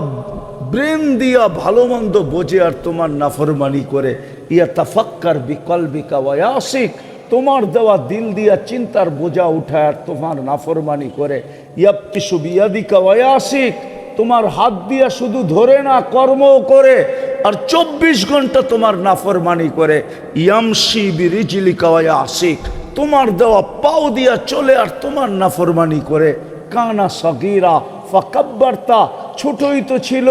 ব্রেন দিয়া ভালো মন্দ বোঝে আর তোমার নাফরমানি করে। ইয়াতাফাক্কার বিকলবিকা ওয়া ইয়াসিক, তোমার দেওয়া দিল দিয়া চিন্তার বোঝা উঠায় আর তোমার নাফরমানি করে। ইয়াবতিশু বিয়াদিকা ওয়া ইয়াসিক, তোমার হাত দিয়া শুধু ধরে না, কর্মও করে আর 24 ঘন্টা তোমার নাফরমানি করে। ইয়ামশি বিরিজলিকা ওয়া ইয়াসিক, তোমার দেওয়া পাও দিয়া চলে আর তোমার নাফরমানি করে। কানা সগীরা ফাকাব্বারতা, ছোটই তো ছিল,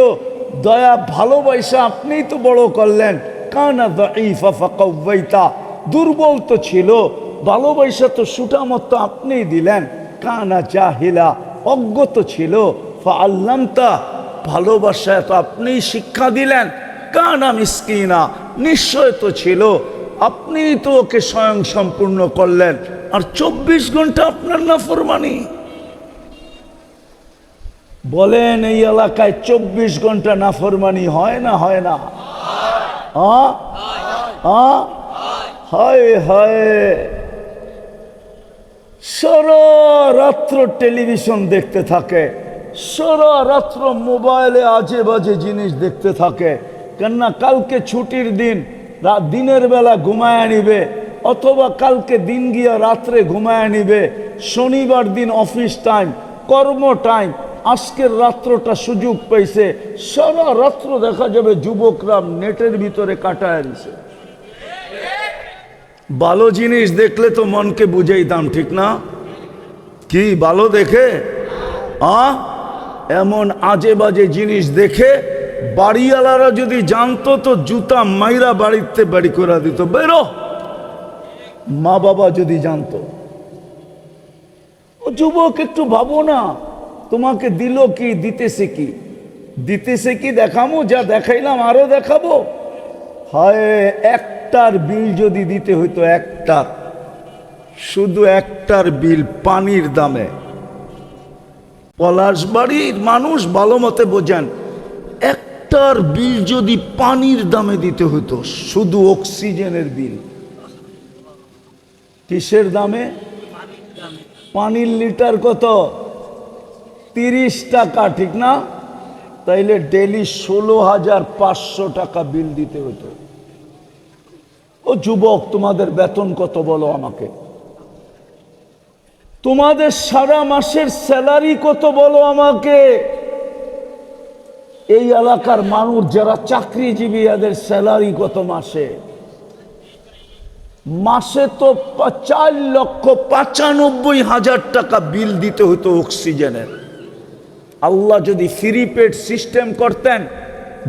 দয়া ভালোবাসা আপনিই তো বড় করলেন। কানা দাঈফা ফাকাওয়াইতা, দুর্বল তো ছিল, ভালোবাসা তো সুটামত আপনিই দিলেন। কানা জাহিলা, অজ্ঞত ছিল, ফাআল্লামতা, ভালোবাসা তো আপনিই শিক্ষা দিলেন। কানা মিসকিনা, নিশ্চয় তো ছিল, আপনিই তো ওকে স্বয়ং সম্পূর্ণ করলেন, আর 24 ঘন্টা আপনার নাফরমানি। বলেন এই এলাকায় 24 ঘন্টা নাফরমানি হয় না? হয় না? হায় হায়, সারা রাত্র টেলিভিশন দেখতে থাকে, সারা রাত্র মোবাইলে আজে বাজে জিনিস দেখতে থাকে। কেননা কালকে ছুটির দিন, দিনের বেলা ঘুমায় নিবে, অথবা কালকে দিন গিয়া রাত্রে ঘুমায় নিবে। শনিবার দিন অফিস টাইম, কর্ম টাইম, আজকের রাত্রটা সুযোগ পাইছে, সারা রাত্র দেখা যাবে যুবকরা নেটের ভিতরে কাটায় দিছে। ভালো জিনিস দেখলে তো মনকে বুঝাইতাম, ঠিক না? কি ভালো দেখে এমন আজে বাজে জিনিস দেখে বাড়িওয়ালারা যদি জানতো তো জুতা মাইরা বাড়িতে বাড়ি করে দিত, বেরো। মা বাবা যদি জানতো। ও যুবক, একটু ভাবো না, তোমাকে দিল কি, দিতেছে কি? দিতেছে কি দেখামো? যা দেখাইলাম আরো দেখাবো। হায়, একটার বিল যদি দিতে হইতো, একটার, শুধু একটার বিল পানির দামে। পলাশবাড়ির মানুষ ভালো মতে বোঝেন, একটার বিল যদি পানির দামে দিতে হইতো, শুধু অক্সিজেনের বিল। কিসের দামে? পানির লিটার কত? 30 টাকা, ঠিক না? তাইলে ডেলি 16,500 টাকা বিল দিতে হতো। ও যুবক, তোমাদের বেতন কত বলো আমাকে? তোমাদের সারা মাসের স্যালারি কত বলো আমাকে? এই এলাকার মানুষ যারা চাকরিজীবী, এদের স্যালারি কত মাসে? মাসে তো 4,95,000 টাকা বিল দিতে হতো অক্সিজেনের। আল্লাহ যদি ফ্রি পেড সিস্টেম করতেন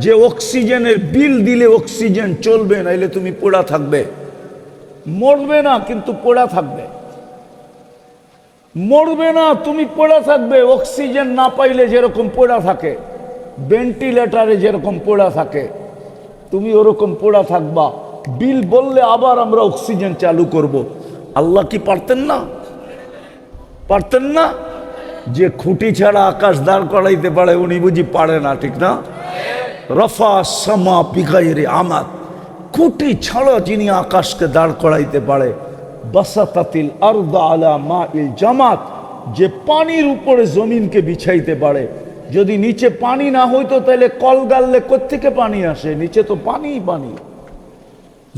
যে অক্সিজেনের বিল দিলে অক্সিজেন চলবে, নাইলে তুমি পোড়া থাকবে। মরবে না, কিন্তু পোড়া থাকবে। মরবে না, তুমি পোড়া থাকবে। অক্সিজেন না পাইলে যেরকম পোড়া থাকে, ভেন্টিলেটারে যেরকম পোড়া থাকে, তুমি ওরকম পোড়া থাকবা। বিল বললে আবার আমরা অক্সিজেন চালু করব। আল্লাহ কি পারতেন না? পারতেন না? যে খুঁটি ছাড়া আকাশ দাঁড় করাইতে পারে, উনি বুঝি পারে না, ঠিক না? রফা সামা বিগাইরে আমাত, খুঁটি ছাড়া যিনি আকাশকে দাঁড় করাইতে পারে। বাসাতাতিল আরদা আলা মাইল জামাত, যে পানির উপরে জমিনকে বিছাইতে পারে। যদি নিচে পানি না হইতো তাহলে কল গাললে কোত্থেকে পানি আসে? নিচে তো পানি পানি,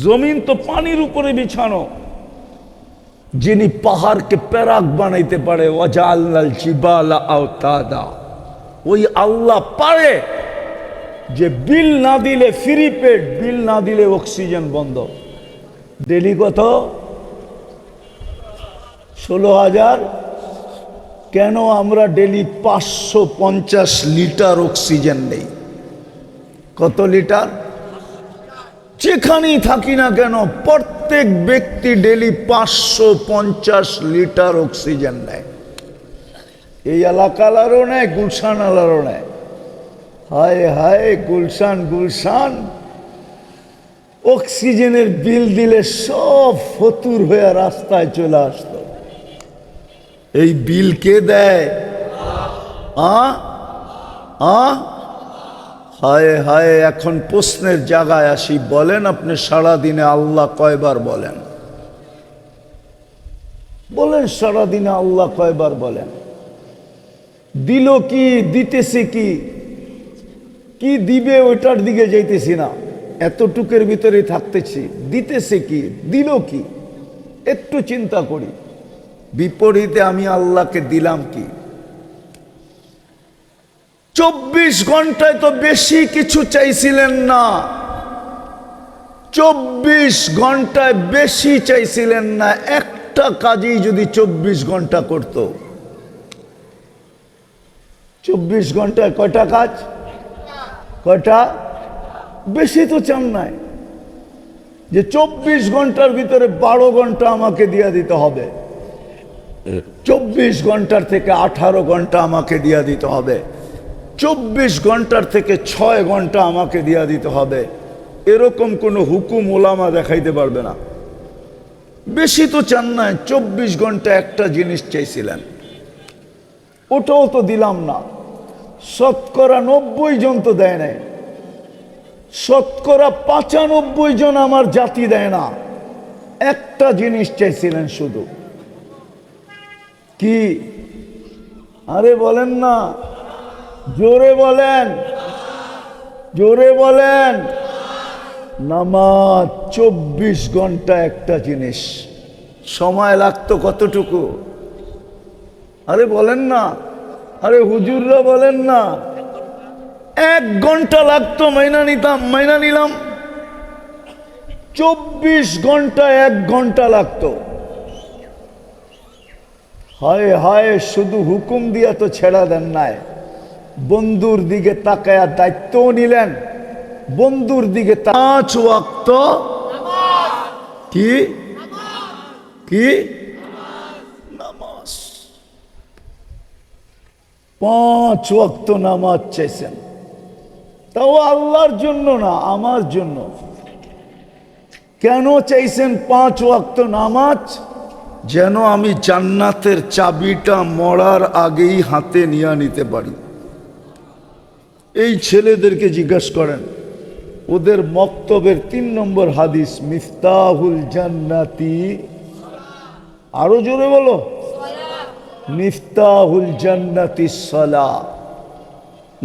জমিন তো পানির উপরে বিছানো। যিনি পাহাড়কে প্যারাক বানাইতে পারে, ওয়াজাআলনাল জিবালা আওতাদা, ওই আল্লাহ পারে যে বিল না দিলে ফ্রি পেড, বিল না দিলে অক্সিজেন বন্ধ। ডেলি কত? 16,000। কেন আমরা ডেলি 550 লিটার অক্সিজেন নেই? কত লিটার? যেখানেই থাকি না কেন, প্রত্যেক ব্যক্তি ডেলি 550 লিটার অক্সিজেন নেয়। এই এলাকালারও নেয়, গুলশান আলারও নেয়। হায় হায়, গুলশান গুলশান, অক্সিজেনের বিল দিলে সব ফতুর হয়ে রাস্তায় চলে আসতো। এই বিল কে দেয়? হায় হায়, এখন প্রশ্নের জায়গায় আসি। বলেন আপনি সারাদিনে আল্লাহ কয়বার বলেন? বলেন সারাদিনে আল্লাহ কয়বার বলেন? দিল কি, দিতেছে কি, কি দিবে ওইটার দিকে যাইতেছি না, এতটুকের ভিতরে থাকতেছি। দিতেছে কি, দিল কি, একটু চিন্তা করি। বিপরীতে আমি আল্লাহকে দিলাম কি? 24 ঘন্টায় তো বেশি কিছু চাইছিলেন না। 24 ঘন্টায় বেশি চাইছিলেন না। একটা কাজই যদি 24 ঘন্টা করত। 24 ঘন্টায় কয়টা কাজ? কয়টা? বেশি তো চান নাই যে 24 ঘন্টার ভিতরে 12 ঘন্টা আমাকে দিয়ে দিতে হবে, 24 ঘন্টার থেকে 18 ঘন্টা আমাকে দিয়ে দিতে হবে, 24 ঘন্টার থেকে 6 ঘন্টা আমাকে দিয়ে দিতে হবে। এরকম কোনো হুকুম ওলামা দেখাইতে পারবে না। বেশি তো চান না, 24 ঘন্টা একটা জিনিস চাইছিলেন, ওটাও তো দিলাম না। শতকরা 90 জন তো দেয় নাই, শতকরা 95 জন আমার জাতি দেয় না। একটা জিনিস চাইছিলেন শুধু, কি? আরে বলেন না, জোরে বলেন, জোরে বলেন। নামাজ 24 ঘন্টা একটা জিনিস। সময় লাগতো কতটুকু? আরে বলেন না, আরে হুজুররা বলেন না। 1 ঘন্টা লাগতো, মাইনা নিলাম। 24 ঘন্টা 1 ঘন্টা লাগতো। হায় হায়, শুধু হুকুম দিয়া তো ছেড়া দেন নাই, বন্ধুর দিকে তাকায়া দায়িত্বও নিলেন। বন্ধুর দিকে 5 ওয়াক্ত কি কি নামাজ, 5 ওয়াক্ত নামাজ চাইছেন, তাও আল্লাহর জন্য না, আমার জন্য। কেন চাইছেন 5 ওয়াক্ত নামাজ? যেন আমি জান্নাতের চাবিটা মরার আগেই হাতে নিয়ে নিতে পারি। এই ছেলেদেরকে জিজ্ঞাসা করেন, ওদের মক্তবের 3 নম্বর হাদিস, মিফতাহুল জান্নাতি, আরো জোরে বলো, মিফতাহুল জান্নাতি সালাহ,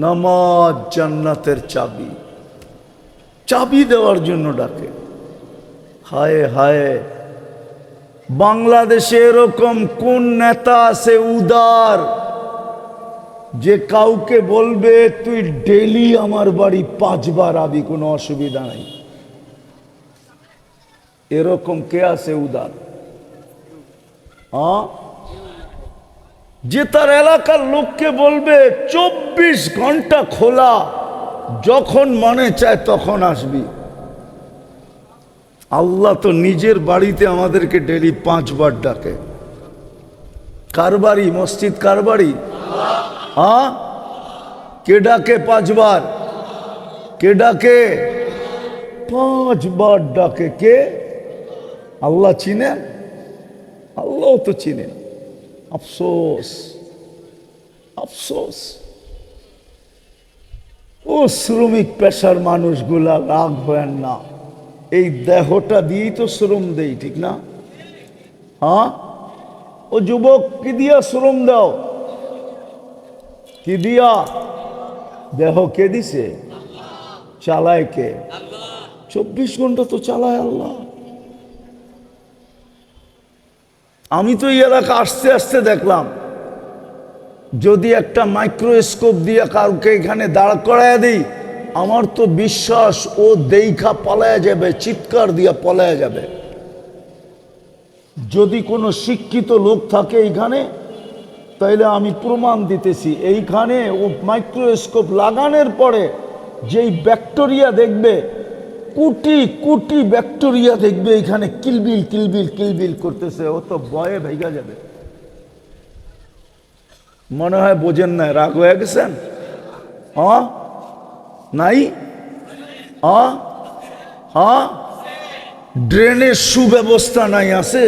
নামাজ জান্নাতের চাবি। চাবি দেওয়ার জন্য ডাকে। হায় হায়, বাংলাদেশে এরকম কোন নেতা আছে উদার, যে কাউকে বলবে তুই ডেলি আমার বাড়ি 5 বার আবি, কোনো অসুবিধা নাই? এরকম কে আছে উদার? যে তার এলাকার লোককে বলবে 24 ঘন্টা খোলা, যখন মনে চায় তখন আসবি। আল্লাহ তো নিজের বাড়িতে আমাদেরকে ডেলি 5 বার ডাকে। কার বাড়ি? মসজিদ কার বাড়ি? কে ডাকে 5 বার? কে ডাকে? 5 বার ডাকে। কে? আল্লাহ চিনেন? আল্লাহ তো চিনেন। আফসোস, আফসোস। ও শ্রমিক পেশার মানুষগুলা, রাগ হয় না, এই দেহটা দিয়েই তো শ্রম দেই, ঠিক না? ও যুবক, কি দিয়া শ্রম দাও? কি দিয়া? দেহ কে দিছে? চালায় কে? 24 ঘন্টা তো চালায় আল্লাহ। আমি তো এই এলাকা আসতে আসতে দেখলাম, যদি একটা মাইক্রোস্কোপ দিয়ে কাউকে এখানে দাঁড় করায় দিই, আমার তো বিশ্বাস ও দেইখা পলায়া যাবে, চিৎকার দিয়া পলায়া যাবে। যদি কোনো শিক্ষিত লোক থাকে এইখানে, তাইলে আমি প্রমাণ দিতেছি, এইখানে ও মাইক্রোস্কোপ লাগানোর পরে যেই ব্যাকটেরিয়া দেখবে, কোটি কোটি ব্যাকটেরিয়া দেখবে এখানে কিলবিল কিলবিল কিলবিল করতেছে, ও তো ভয়ে ভেগা যাবে। মনে হয় বোঝেন না, রাগ হয়ে গেছেন? নাই? ড্রেনের সুব্যবস্থা নাই? আছে?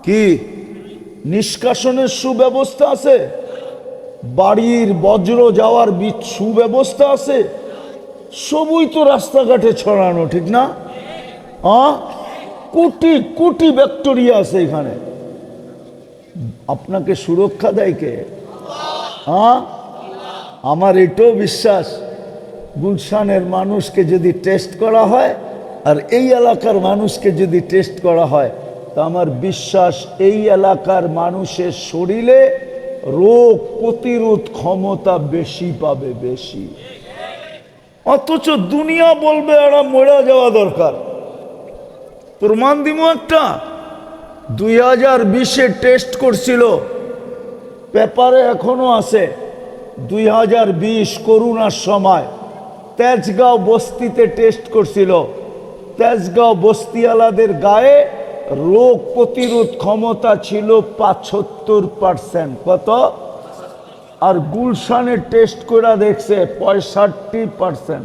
কি নিষ্কাশনের সুব্যবস্থা আছে? বাড়ির বজ্র যাওয়ার সুব্যবস্থা আছে? সবই তো রাস্তাঘাটে ছড়ানো, ঠিক না? কোটি কোটি ব্যাকটেরিয়া আছে এখানে। আপনাকে সুরক্ষা দেয় কে? আমার এটাও বিশ্বাস, গুলশানের মানুষকে যদি টেস্ট করা হয় আর এই এলাকার মানুষকে যদি টেস্ট করা হয়, তো আমার বিশ্বাস এই এলাকার মানুষের শরীরে রোগ প্রতিরোধ ক্ষমতা বেশি পাবে, বেশি। অথচ দুনিয়া বলবে এরা মরে যাওয়া দরকার। প্রমাণ দিব একটা। 2020-এ টেস্ট করছিল, পেপারে এখনো আছে। 2020 করোনার সময় তেজগাঁও বস্তিতে টেস্ট করছিল। তেজগাঁও বস্তিওয়ালাদের গায়ে রোগ প্রতিরোধ ক্ষমতা ছিল 75%। কত? আর গুলশানে টেস্ট করে দেখছে 65%।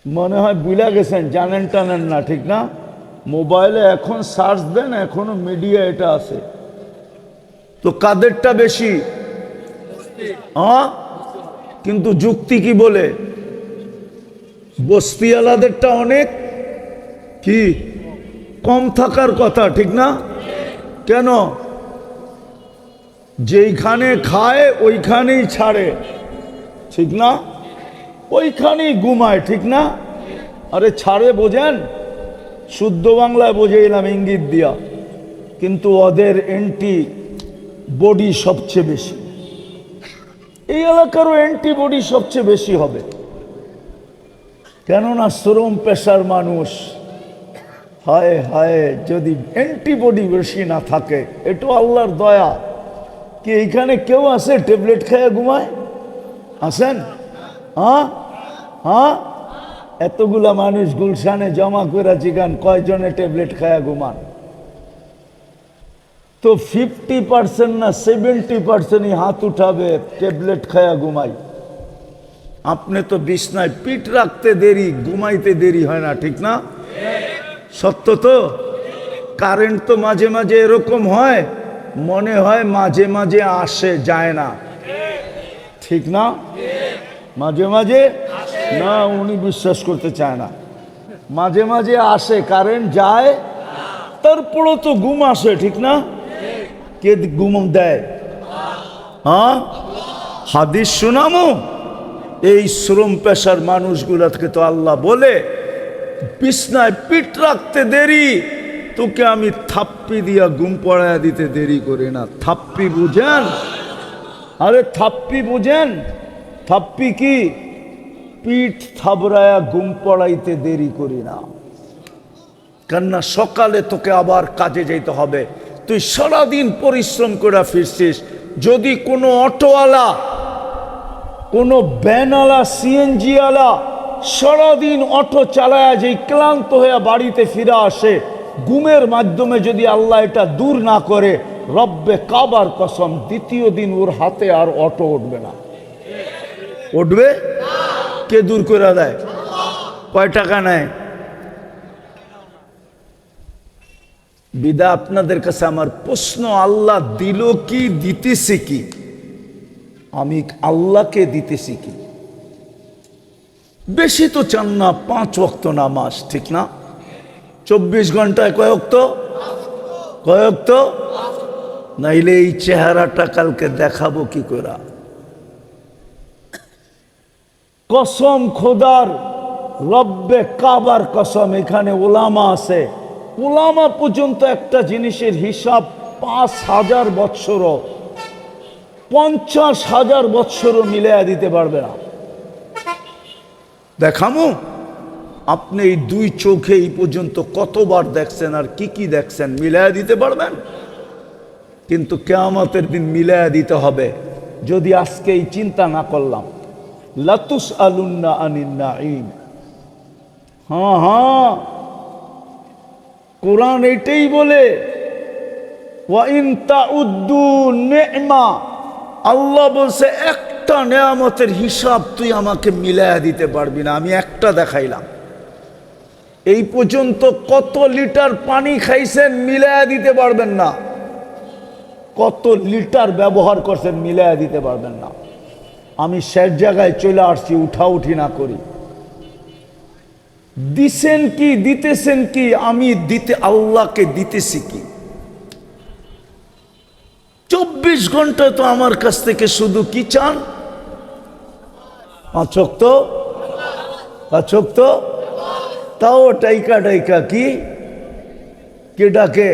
মনে হয় বুঝা গেছেন, জানেন টানেন না, ঠিক না? মোবাইলে এখন সার্চ দেন, এখনো মিডিয়া এটা আছে। তো কাদেরটা বেশি? কিন্তু যুক্তি কি বলে? বস্তিওয়ালাদেরটা অনেক কি কম থাকার কথা, ঠিক না? কেন? যেইখানে খায় ওইখানেই ছাড়ে, ঠিক না? ওইখানেই ঘুমায়, ঠিক না? আরে ছাড়ে বোঝেন, শুদ্ধ বাংলায় বোঝে এলাম ইঙ্গিত দিয়া, কিন্তু ওদের অ্যান্টি বডি সবচেয়ে বেশি। এই এলাকারও অ্যান্টিবডি সবচেয়ে বেশি হবে, কেননা শ্রম পেশার মানুষ। হায় হায়, যদি অ্যান্টিবডি বেশি না থাকে, এটা আল্লাহর দয়া। কি এইখানে কেউ আছে ট্যাবলেট খেয়ে ঘুমায়? আসেন? হ্যাঁ হ্যাঁ, এতগুলা মানুষ গুলশানে জমা করে জিগান কয়জনে ট্যাবলেট খায়া ঘুমান? তো 50% না 70% হাত উঠাবে ট্যাবলেট খায়া ঘুমাই। আপনি তো বিছনায় পিঠ রাখতে দেরি, ঘুমাইতে দেরি হয় না, ঠিক না? সত্য তো? কারেন্ট তো মাঝে মাঝে এরকম হয়, মনে হয় মাঝে মাঝে আসে, যায় না, ঠিক না? মাঝে মাঝে না, উনি বিশ্বাস করতে চায় না। মাঝে মাঝে আসে, কারেন্ট যায়, তারপরও তো ঘুম আসে, ঠিক না? কে ঘুম দেয়? হ্যাঁ, হাদিস শোনামো। এই শ্রম পেশার মানুষগুলোকে তো আল্লাহ বলে, বিছনায় পিঠ রাখতে দেরি, তোকে আমি থাপ্পি দিয়া ঘুম পড়ায়া দিতে দেরি করি না। থাপ্পি বুঝেন? আরে থাপ্পি বুঝেন? থাপ্পি কি? পিঠ থাবড়ায়া ঘুম পড়াইতে দেরি করি না, কেননা সকালে তোকে আবার কাজে যেতে হবে। তুই সারাদিন পরিশ্রম করে ফিরছিস, যদি কোনো অটোওয়ালা, কোনো ভ্যানওয়ালা, সিএনজি ওয়ালা সারাদিন অটো চালায়া যেই ক্লান্ত হয়ে বাড়িতে ফিরে আসে, ঘুমের মাধ্যমে যদি আল্লাহ এটা দূর না করে, রব্বে কাবার কসম, দ্বিতীয় দিন ওর হাতে আর অটো উঠবে না। উঠবে? কে দূর করে দেয়? কয় টাকা নেয়? বিদা আপনাদের কাছে আমার প্রশ্ন, আল্লাহ দিল কি, দিতেছে কি? আমি আল্লাহকে দিতেছি কি? বেশি তো চান না, 5 ওয়াক্ত নামাজ, ঠিক না? 24 ঘন্টায় কয় ওয়াক্ত? কয় ওয়াক্ত? নাইলে এই চেহারাটা কালকে দেখাবো কি করে? কসম খোদার, রব্বে কাবার কসম, এখানে ওলামা আছে, ওলামা পর্যন্ত একটা জিনিসের হিসাব 5000 বৎসরও, 50,000 বৎসরও মিলাইয়া দিতে পারবে না। দেখামো? আপনি এই 2 চোখে এই পর্যন্ত কতবার দেখছেন আর কি কি দেখছেন, মিলাইয়া দিতে পারবেন? কিন্তু কিয়ামতের দিন মিলাইয়া দিতে হবে। যদি আজকে এই চিন্তা না করলাম, লাতুস আলুন্না আনিন নাঈম। হ্যাঁ হ্যাঁ, কোরআন এটাই বলে, ওয়া ইন তাউদ্দু নি'মা, আল্লাহ বলছে একটা নেয়ামতের হিসাব তুই আমাকে মিলায়া দিতে পারবি না। আমি একটা দেখাইলাম, এই পর্যন্ত কত লিটার পানি খাইছেন মিলায়া দিতে পারবেন না, কত লিটার ব্যবহার করছেন মিলায়া দিতে পারবেন না। আমি শেষ জায়গায় চলে আসছি, উঠাউঠি না করি। দিছেন কি, দিতেছেন কি? আমি দিতে, আল্লাহকে দিতেছি কি? 24 ঘন্টা তো আমার কাছ থেকে শুধু কি চান? 5 ওয়াক্ত, 5 ওয়াক্ত, তাও টাইকা টাইকা কি কে ডাকে?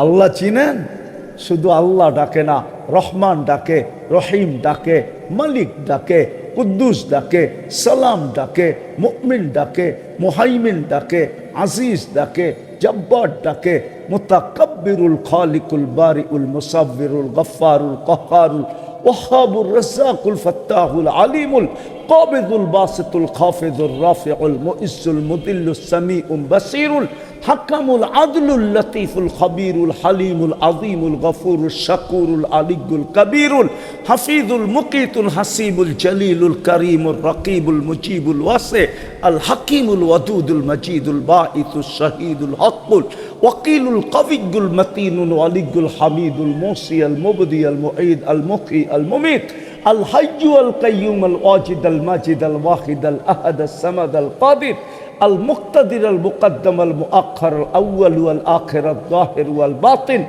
আল্লাহ চিনেন? শুধু আল্লাহ ডাকে না, রহমান ডাকে, রহিম ডাকে, মালিক ডাকে, কুদ্দুস ডাকে, সালাম ডাকে, মুমিন ডাকে, মুহাইমিন ডাকে, আজিজ ডাকে, জব্বার ডাকে, মুতাকাব্বিরুল খালিকুল বারিউল মুসাব্বিরুল গফফারুল কহ্হারুল ওয়াহাবুর রাজ্জাকুল ফাত্তাহুল আলিমুল কাবিদুল বাসিতুল খাফিদুর রাফিউল মুইজ্জুল মুদিল্লুস সামিউল বাসিরুল হাকামুল আদলুল লতীফুল খবীরুল হালিমুল আযীমুল গফুরুল শাকুরুল আলিয়্যুল কবীরুল হাফিজুল মুকিতুল হাসিবুল জলিলুল করিমুর রকিবুল মুজিবুল ওয়াসি আল হাকিমুল ওয়াদুদুল মজিদুল বাঈসুশ শাহীদুল হকুল ওয়াকিলুল কবিয়্যুল মতিনুল ওয়ালিয়্যুল হামিদুল মুসি আল মুবদি আল মুঈদ আল মুহয়ি আল মুমীত الحي القيوم الواجد الماجد الواحد الأحد الصمد القادر আল মুক্তাদির আল মুকদ্দম আল মুআক্খার আল আউয়াল ওয়াল আখির আল যাহির ওয়াল বাতিন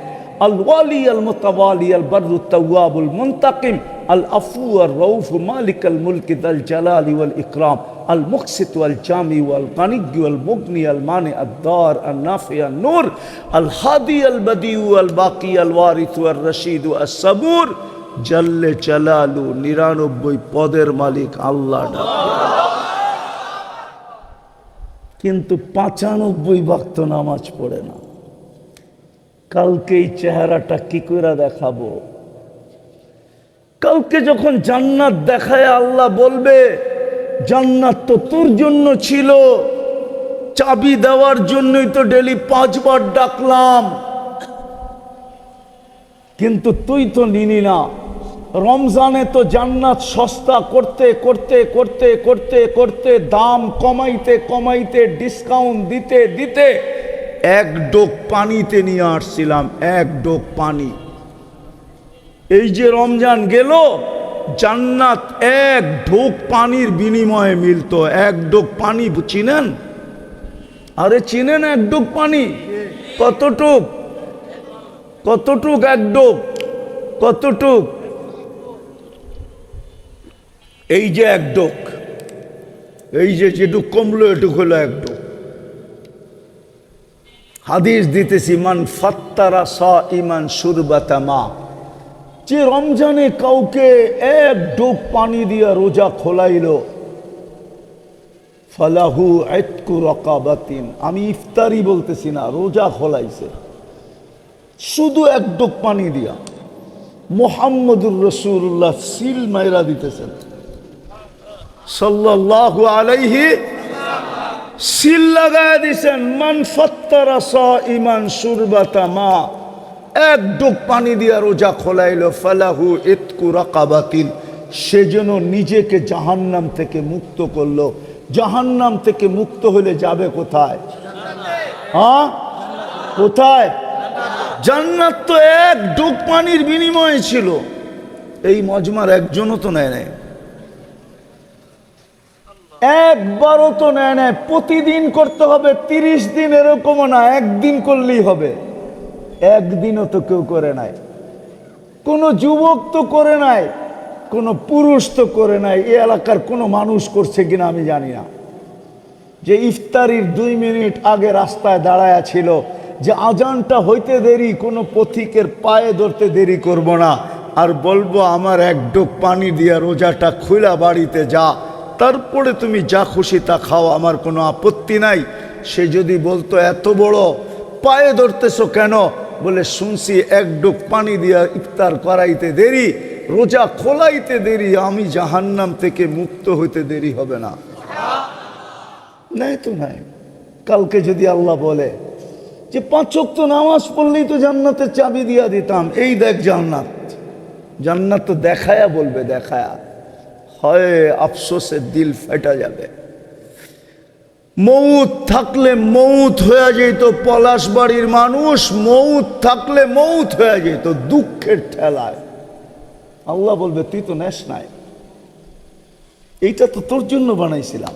আল ওয়ালি আল মুতাওয়ালি আল বাররু তাওয়াবুল মুনতাকিম আল আফু আর রউফ মালিক আল মুলক যাল জালালি ওয়াল ইকরাম আল মুকসিত ওয়াল জামি ওয়াল গানি ওয়াল মুগনি আল মানি আদ দার আল নাফি আল নূর আল হাদি আল বদি আল বাকি আল ওয়ারিস ওয়াল রশিদ আস সাবুর জাল্লে জালালু 99 পদের মালিক আল্লাহ কিন্তু 95 ওয়াক্ত নামাজ পড়ে না। কালকে এই চেহারাটা কি করে দেখাবো? কালকে যখন জান্নাত দেখায় আল্লাহ বলবে জান্নাত তো তোর জন্য ছিল, চাবি দেওয়ার জন্যই তো ডেলি 5 বার ডাকলাম, কিন্তু তুই তো নিনি না। রমজানে তো জান্নাত সস্তা করতে করতে করতে করতে করতে দাম কমাইতে কমাইতে ডিসকাউন্ট দিতে দিতে এক ডোক পানিতে নিয়ে আসছিলাম, এক ডোক পানি। এই যে রমজান গেল, জান্নাত এক ঢোক পানির বিনিময়ে মিলতো। এক ডোক পানি চিনেন? আরে চিনেন এক ডোক পানি? কতটুক? কতটুক এক ডোক? কতটুক? এই যে এক ডোক, এই যে যেটুক কমলো এটুক হলো এক ডোক। হাদিস দিতেছি, মান ফাত্তারা সাইমান শুরবাতা মা, যে রমজানে কাউকে এক ডোক পানি দিয়া রোজা খোলাইলো, ফালাহু ইতকু রাকাবাতিন, আমি ইফতারি বলতেছি না, রোজা খোলাইছে শুধু এক ডোক পানি দিয়া। মুহাম্মদুর রাসূলুল্লাহ সিল মাইরা দিতেছেন সাল্লাল্লাহু আলাইহি, সিল লাগায় দিছেন, মান ফাত্তারা সাইমান শুরবাতা মা, এক ডোক পানি দিয়া রোজা খোলাইলো, ফালাহু ইতকু রাকাবাতিন, সেজন্য নিজেকে জাহান্নাম থেকে মুক্ত করলো। জাহান্নাম থেকে মুক্ত হলে যাবে কোথায়? হ্যাঁ, কোথায়? জান্নাত তো এক ডোক পানির বিনিময়ে ছিল। এই মজমার একজনও তো নেয় নাই, একবারও তো নেয় নাই। প্রতিদিন করতে হবে, 30 দিন এরকমও না, একদিন করলেই হবে। একদিনও তো কেউ করে নাই, কোনো যুবক তো করে নাই, কোনো পুরুষ তো করে নাই। এই এলাকার কোনো মানুষ করছে কিনা আমি জানি না, যে ইফতারির 2 মিনিট আগে রাস্তায় দাঁড়ায়া ছিল যে আজানটা হইতে দেরি, কোনো পথিকের পায়ে ধরতে দেরি করব না, আর বলবো আমার এক ডোক পানি দিয়া রোজাটা খুলা বাড়িতে যা, তারপরে তুমি যা খুশি তা খাও, আমার কোনো আপত্তি নাই। সে যদি বলতো এত বড় পায়ে ধরতেছো কেন, বলে শুনছি এক ডোক পানি দিয়া ইফতার করাইতে দেরি, রোজা খোলাইতে দেরি, আমি জাহান্নাম থেকে মুক্ত হইতে দেরি হবে না। নাই তো নাই। কালকে যদি আল্লাহ বলে যে 5 ওয়াক্ত নামাজ পড়লেই তো জান্নাতের চাবি দিয়া দিতাম, এই দেখ জান্নাত, জান্নাত তো দেখায়া বলবে, দেখায়া, হয় আফসোসে দিল ফেটা যাবে। মৌত থাকলে মৌত হয়ে যেত, পলাশবাড়ির মানুষ মৌত থাকলে মৌত হয়ে যেত দুঃখের ঠেলায়। আল্লাহ বলবে তুই তো নেস নাই, এইটা তো তোর জন্য বানাইছিলাম।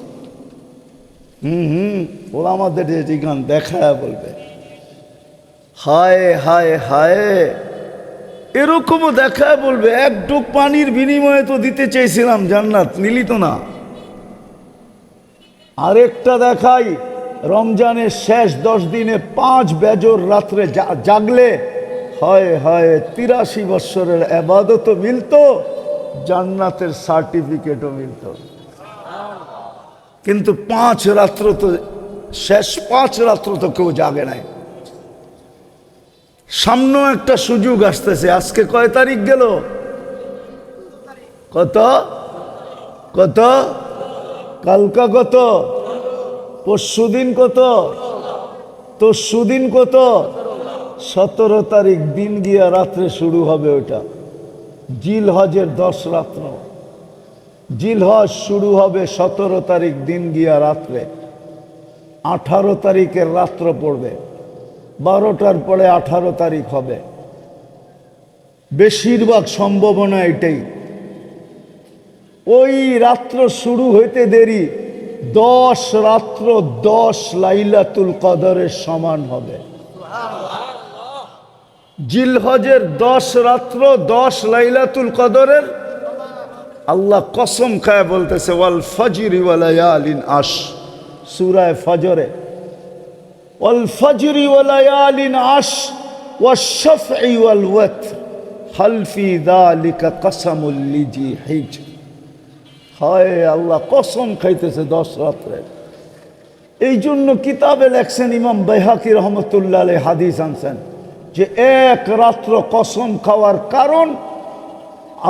ওরা আমাদের যে গান দেখায় বলবে, হায় হায় হায়, এরকমও দেখায় বলবে এক ডোক পানির বিনিময়ে তো দিতে চেয়েছিলাম জান্নাত, নিলি তো না। আরেকটা দেখাই, রমজানের শেষ 10 দিনে 5 বেজর রাত্রে জাগলে হয় হয় 83 বৎসরের ইবাদতও মিলতো, জান্নাতের সার্টিফিকেটও মিলতো। কিন্তু 5 রাত্র তো, শেষ 5 রাত্র তো কেউ জাগে নাই। সামনেও একটা সুযোগ আসতেছে। আজকে কয় তারিখ গেল? কত কত? কালকা কত? পরশুদিন কত? তরশুদিন কত? 17 তারিখ দিন গিয়া রাত্রে শুরু হবে। ওটা জিলহজের 10 রাত্র। জিলহজ শুরু হবে 17 তারিখ দিন গিয়া রাত্রে, 18 তারিখের রাত্র পড়বে, 12টার পরে 18 তারিখ হবে। বেশিরভাগ সম্ভাবনা এটাই। ওই রাত্র শুরু হইতে দেরি, 10 রাত্র 10 লাইলাতুল কদরের সমান হবে। জিলহজের 10 রাত্র 10 লাইলাতুল কদরের, আল্লাহ কসম খায় বলতেছে ওয়াল ফজরি ওয়া লায়ালিন আশ, সূরা ফজরে, ওয়াল ফজরি ওয়া লায়ালিন আশ ওয়াশ শাফঈ ওয়াল ওয়াতর হাল ফি যালিকা কসমুল লিজি হিজর। হায় আল্লাহ কসম খাইতেছে 10 রাত্রে। এই জন্য কিতাবে লেখছেন ইমাম বাইহাকি রহমতুল্লাহ আলাইহি হাদিস আনছেন যে এক রাত্র কসম খাওয়ার কারণ,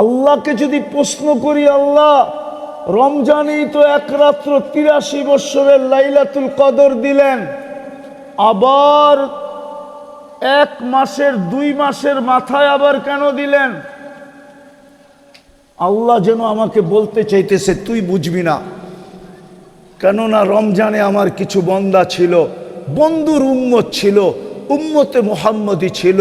আল্লাহকে যদি প্রশ্ন করি, আল্লাহ রমজানেই তো এক রাত্র 83 বৎসরের লাইলাতুল কদর দিলেন, আবার 1 মাসের 2 মাসের মাথায় আবার কেন দিলেন? আল্লাহ যেন আমাকে বলতে চাইতেছে তুই বুঝবি না, কেননা রমজানে আমার কিছু বান্দা ছিল, বন্ধুর উম্মত ছিল, উম্মতে মুহাম্মদী ছিল,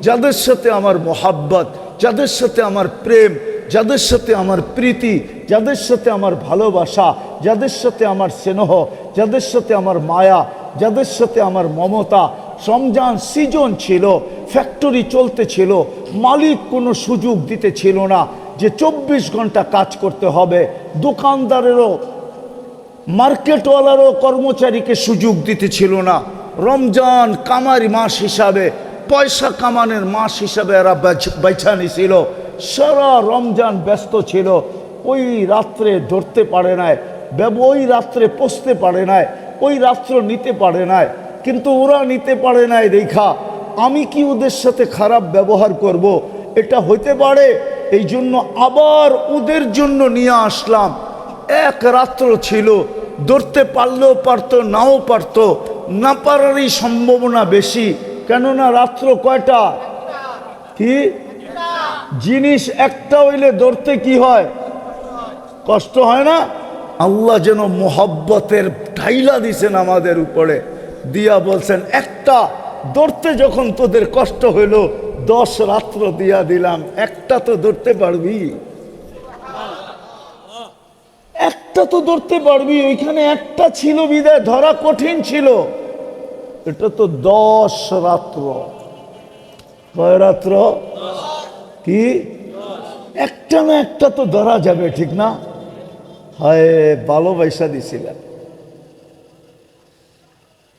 যাদের সাথে আমার মোহাব্বত, যাদের সাথে আমার প্রেম, যাদের সাথে আমার প্রীতি, যাদের সাথে আমার ভালোবাসা, যাদের সাথে আমার স্নেহ, যাদের সাথে আমার মায়া, যাদের সাথে আমার মমতা। রমজান সিজন ছিল, ফ্যাক্টরি চলতে ছিল, মালিক কোনো সুযোগ দিতে ছিল না যে 24 ঘন্টা কাজ করতে হবে। দোকানদারেরও, মার্কেটওয়ালারও কর্মচারীকে সুযোগ দিতে ছিল না। রমজান কামারি মাস হিসাবে, পয়সা কামানের মাস হিসাবে এরা বেছা নিছিল। সারা রমজান ব্যস্ত ছিল, ওই রাত্রে ধরতে পারে নাই, ওই রাত্রে পৌঁছতে পারে নাই, ওই রাত্র নিতে পারে নাই। কিন্তু ওরা নিতে পারে নাই দেখা আমি কি ওদের সাথে খারাপ ব্যবহার করব? এটা হইতে পারে। এই জন্য আবার ওদের জন্য নিয়ে আসলাম। এক রাত্র ছিল, ধরতে পারলেও পারতো, নাও পারতো, না পারারই সম্ভাবনা বেশি। কেননা রাত্র কয়টা? কি জিনিস একটা হইলে ধরতে কি হয়? কষ্ট হয় না? আল্লাহ যেন মোহব্বতের ঢাইলা দিছেন আমাদের উপরে, দিয়া বলছেন একটা ধরতে যখন তোদের কষ্ট হইল 10 রাত্র দিয়া দিলাম, একটা তো ধরতে পারবি, একটা তো ধরতে পারবি। ওইখানে একটা ছিল বিদায় ধরা কঠিন ছিল। এটা তো 10 রাত্র। কয় রাত্র? কি একটা না একটা তো ধরা যাবে, ঠিক না? হায় ভালোবাসা দিছিলেন।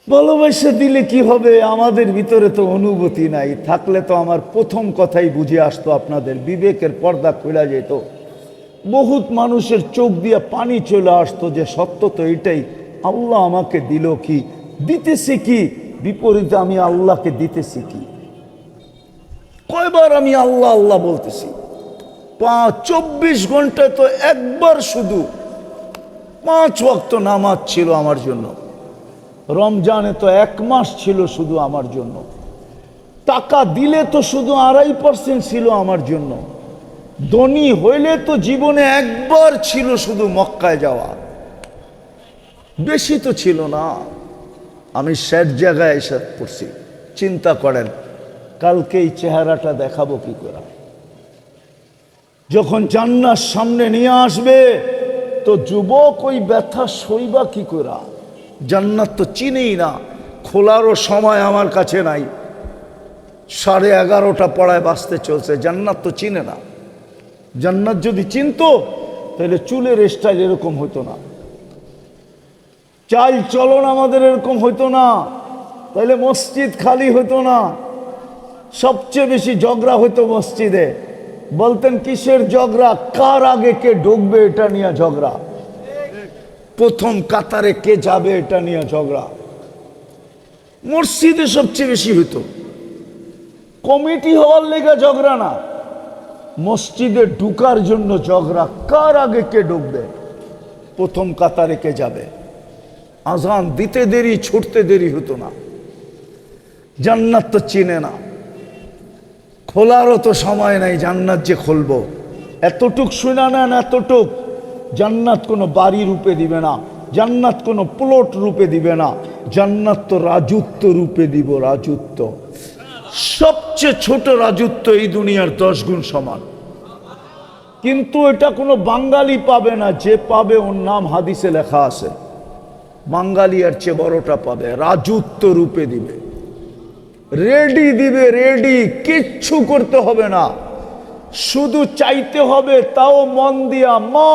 ভালোবাসা দিলে কি হবে? আমাদের ভিতরে তো অনুভূতি নাই, থাকলে তো আমার প্রথম কথাই বুঝে আসতো, আপনাদের বিবেকের পর্দা খুলে যেত। বহুত মানুষের চোখ দিয়ে পানি চলে আসতো যে সত্য তো এটাই, আল্লাহ আমাকে দিল কি, দিতেছি কি, বিপরীতে আমি আল্লাহকে দিতেছি কি। কয়বার আমি আল্লাহ আল্লাহ বলতেছি? 24 ঘন্টায় তো একবার শুধু 5 ওয়াক্ত নামাজ ছিল আমার জন্য। রমজানে তো 1 মাস ছিল শুধু আমার জন্য। টাকা দিলে তো শুধু 2.5% ছিল আমার জন্য। ধনী হইলে তো জীবনে একবার ছিল শুধু মক্কায় যাওয়া, বেশি তো ছিল না। আমি শেষ জায়গায় এসে পড়ছি। চিন্তা করেন কালকে এই চেহারাটা দেখাবো কি করে? যখন জান্নাত সামনে নিয়ে আসবে তো যুবক ওই ব্যথা সইবা কি করে? জান্নাত তো চিনেই না, খোলারও সময় আমার কাছে নাই। 11:30 পড়ায় বাঁচতে চলছে, জান্নাত তো চিনে না। জান্নাত যদি চিনতো তাহলে চুলের স্টাইল এরকম হইতো না, চাল চলন আমাদের এরকম হইতো না, তাহলে মসজিদ খালি হইতো না। সবচেয়ে বেশি ঝগড়া হইতো মসজিদে। বলতেন কিসের ঝগড়া? কার আগে কে ঢুকবে এটা নিয়ে ঝগড়া, প্রথম কাতারে কে যাবে এটা নিয়ে ঝগড়া। মসজিদে সবচেয়ে বেশি হইতো। কমিটি হওয়ার লেগে ঝগড়া না, মসজিদে ঢুকার জন্য ঝগড়া, কার আগে কে ঢুকবে, প্রথম কাতারে কে যাবে। আজান দিতে দেরি, ছুটতে দেরি হতো না। জান্নাত তো চিনে না, খোলারও তো সময় নাই। জান্নাত যে খুলবো, এতটুক শুনা নেন, এতটুক। জান্নাত কোনো বাড়ি রূপে দিবে না, জান্নাত কোনো প্লট রূপে দিবে না, জান্নাত তো রাজত্ব রূপে দিব। রাজত্ব, সবচেয়ে ছোট রাজত্ব এই দুনিয়ার 10 গুণ সমান। কিন্তু এটা কোনো বাঙালি পাবে না, যে পাবে ওর নাম হাদিসে লেখা আছে। বাঙালি আর চেয়ে বড়টা পাবে, রাজত্ব রূপে দিবে, রেডি দিবে, রেডি, কিচ্ছু করতে হবে না, শুধু চাইতে হবে, তাও মন দিয়া, মা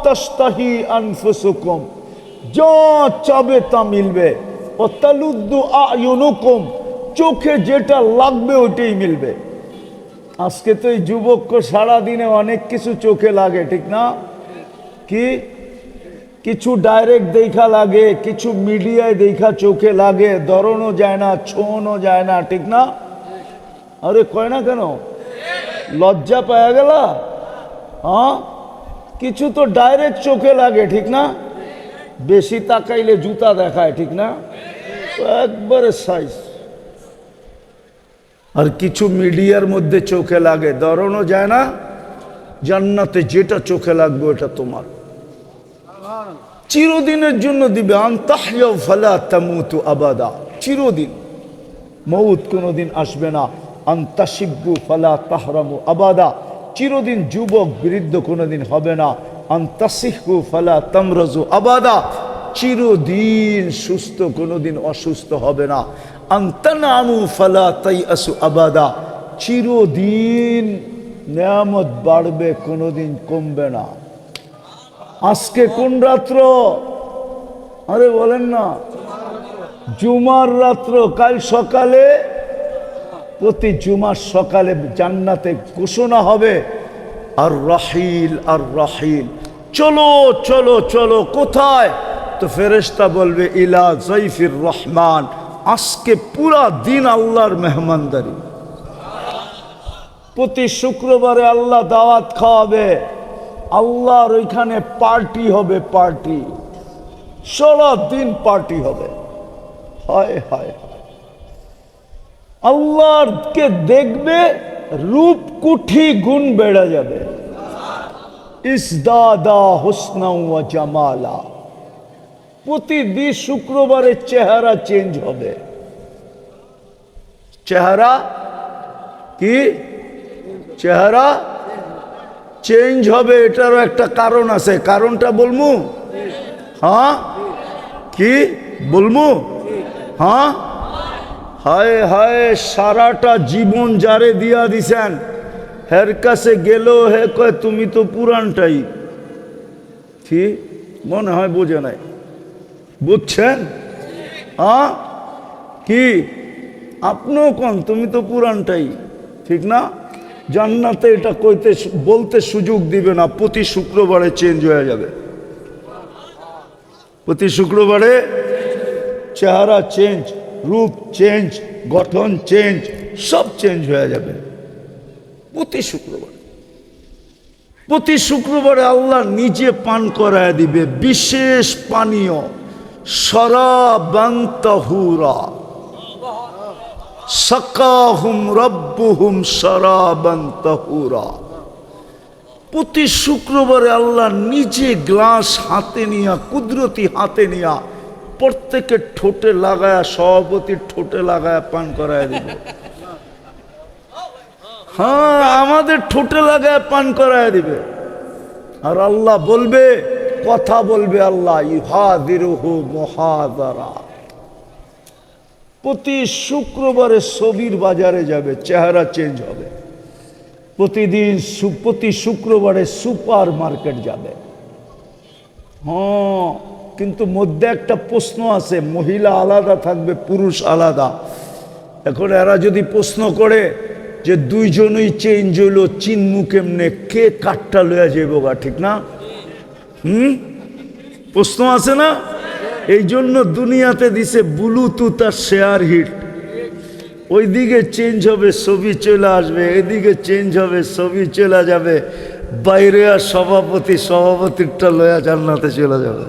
তাস্তাহি আনফুসুকুম, যা চাবে তা মিলবে, ও তালুদ্দু আয়ুনুকুম, চোখে যেটা লাগবে ওইটাই মিলবে। আজকে তো এই যুবককে সারাদিনে অনেক কিছু চোখে লাগে, ঠিক না? কি কিছু ডাইরেক্ট দেখা লাগে, কিছু মিডিয়ায় দেখা চোখে লাগে, ধরনও যায় না, ছোঁয়ানো যায় না, ঠিক না? আরে কয় না কেন? লজ্জা পাওয়া গেল? হ্যাঁ, কিছু তো ডাইরেক্ট চোখে লাগে, ঠিক না? বেশি তাকাইলে জুতা দেখায়, ঠিক না? একবারে সাইজ। আর কিছু মিডিয়ার মধ্যে চোখে লাগে, ধরনও যায় না। জান্নাতে যেটা চোখে লাগবে ওটা তোমার, চিরদিনের জন্য দিবে। আনতাহইয়া ফালা তামুতু আবাদা, চিরদিন, মউত কোনোদিন আসবে না। আনতাশিব্বু ফালা তাহরামু আবাদা, চিরদিন যুবক বৃদ্ধ কোনোদিন হবে না। আনতাসিহু ফালা তামরাজু আবাদা, চিরদিন সুস্থ, কোনোদিন অসুস্থ হবে না। আনতানামু ফালা তাইয়াসু আবাদা, চিরদিন নিয়ামত বাড়বে, কোনোদিন কমবে না। আজকে কোন রাত্র? আরে বলেন না, জুমার রাত্র। কাল সকালে, প্রতি জুমার সকালে জান্নাতে ঘোষণা হবে, আর রাহিল, আর রাহিল, চলো চলো চলো। কোথায়? তো ফেরেশতা বলবে ইলা যাইফির রহমান, আজকে পুরা দিন আল্লাহর মেহমানদারি। প্রতি শুক্রবারে আল্লাহ দাওয়াত খাওয়াবে, আল্লাহর ওইখানে পার্টি হবে, পার্টি, সারা দিন পার্টি হবে। হায় হায়, আল্লাহকে দেখবে, রূপ কুঠি গুণ বেড়ে যাবে। ইসদাদা হুসনা ওয়া জামালা, প্রতিদিন শুক্রবারে চেহারা চেঞ্জ হবে। চেহারা কি? চেহারা চেঞ্জ হবে। এটারও একটা কারণ আছে, কারণটা বলমু? হ্যাঁ, কি বলমু? হ্যাঁ, হায় হায়, সারাটা জীবন যারে দিয়া দিছেন, হের কাছে গেল, হে কয় তুমি তো পুরানটাই। কি মনে হয় বোঝে নাই? বুঝছেন? হ্যাঁ, কি আপনিও কোন তুমি তো পুরানটাই, ঠিক না? জান্নাতে এটা কইতে বলতে সুযোগ দিবে না, প্রতি শুক্রবারে চেঞ্জ হয়ে যাবে। প্রতি শুক্রবারে চেহারা চেঞ্জ, রূপ চেঞ্জ, গঠন চেঞ্জ, সব চেঞ্জ হয়ে যাবে প্রতি শুক্রবারে। প্রতি শুক্রবারে আল্লাহ নিজে পান করায় দিবে বিশেষ পানীয়, শরাবান তাহুরা, সাকাহুম রব্বুহুম শরাবান তাহুরা। প্রতি শুক্রবারে আল্লাহ নিজে গ্লাস হাতে নিয়া, কুদরতি হাতে নিয়া, প্রত্যেকের ঠোঁটে লাগায়া, সভাপতির ঠোঁটে লাগায়া পান করায় দিবে। হ্যাঁ, আমাদের ঠোঁটে লাগায় পান করায় দিবে। আর আল্লাহ বলবে, কথা বলবে আল্লাহ, ইউহাদিরুহু মুহাদারা। প্রতি শুক্রবারে ছবির বাজারে যাবে, চেহারা চেঞ্জ হবে। প্রতিদিন প্রতি শুক্রবারে সুপার মার্কেট যাবে। হ্যাঁ, কিন্তু মধ্যে একটা প্রশ্ন আছে, মহিলা আলাদা থাকবে, পুরুষ আলাদা। এখন এরা যদি প্রশ্ন করে যে দুইজনই চেঞ্জ হইলো, চিনমু কেমনে, কে কাঠটা লইয়া যাইব গা, ঠিক না? প্রশ্ন আছে না? এই জন্য দুনিয়াতে দিছে ব্লুটুথ আর শেয়ার হিট। ওইদিকে চেঞ্জ হবে, ছবি চলে আসবে, এদিকে চেঞ্জ হবে, ছবি চলে যাবে, বাইরে আর সভাপতি, সভাপতিরটা লয়া জান্নাতে চলে যাবে।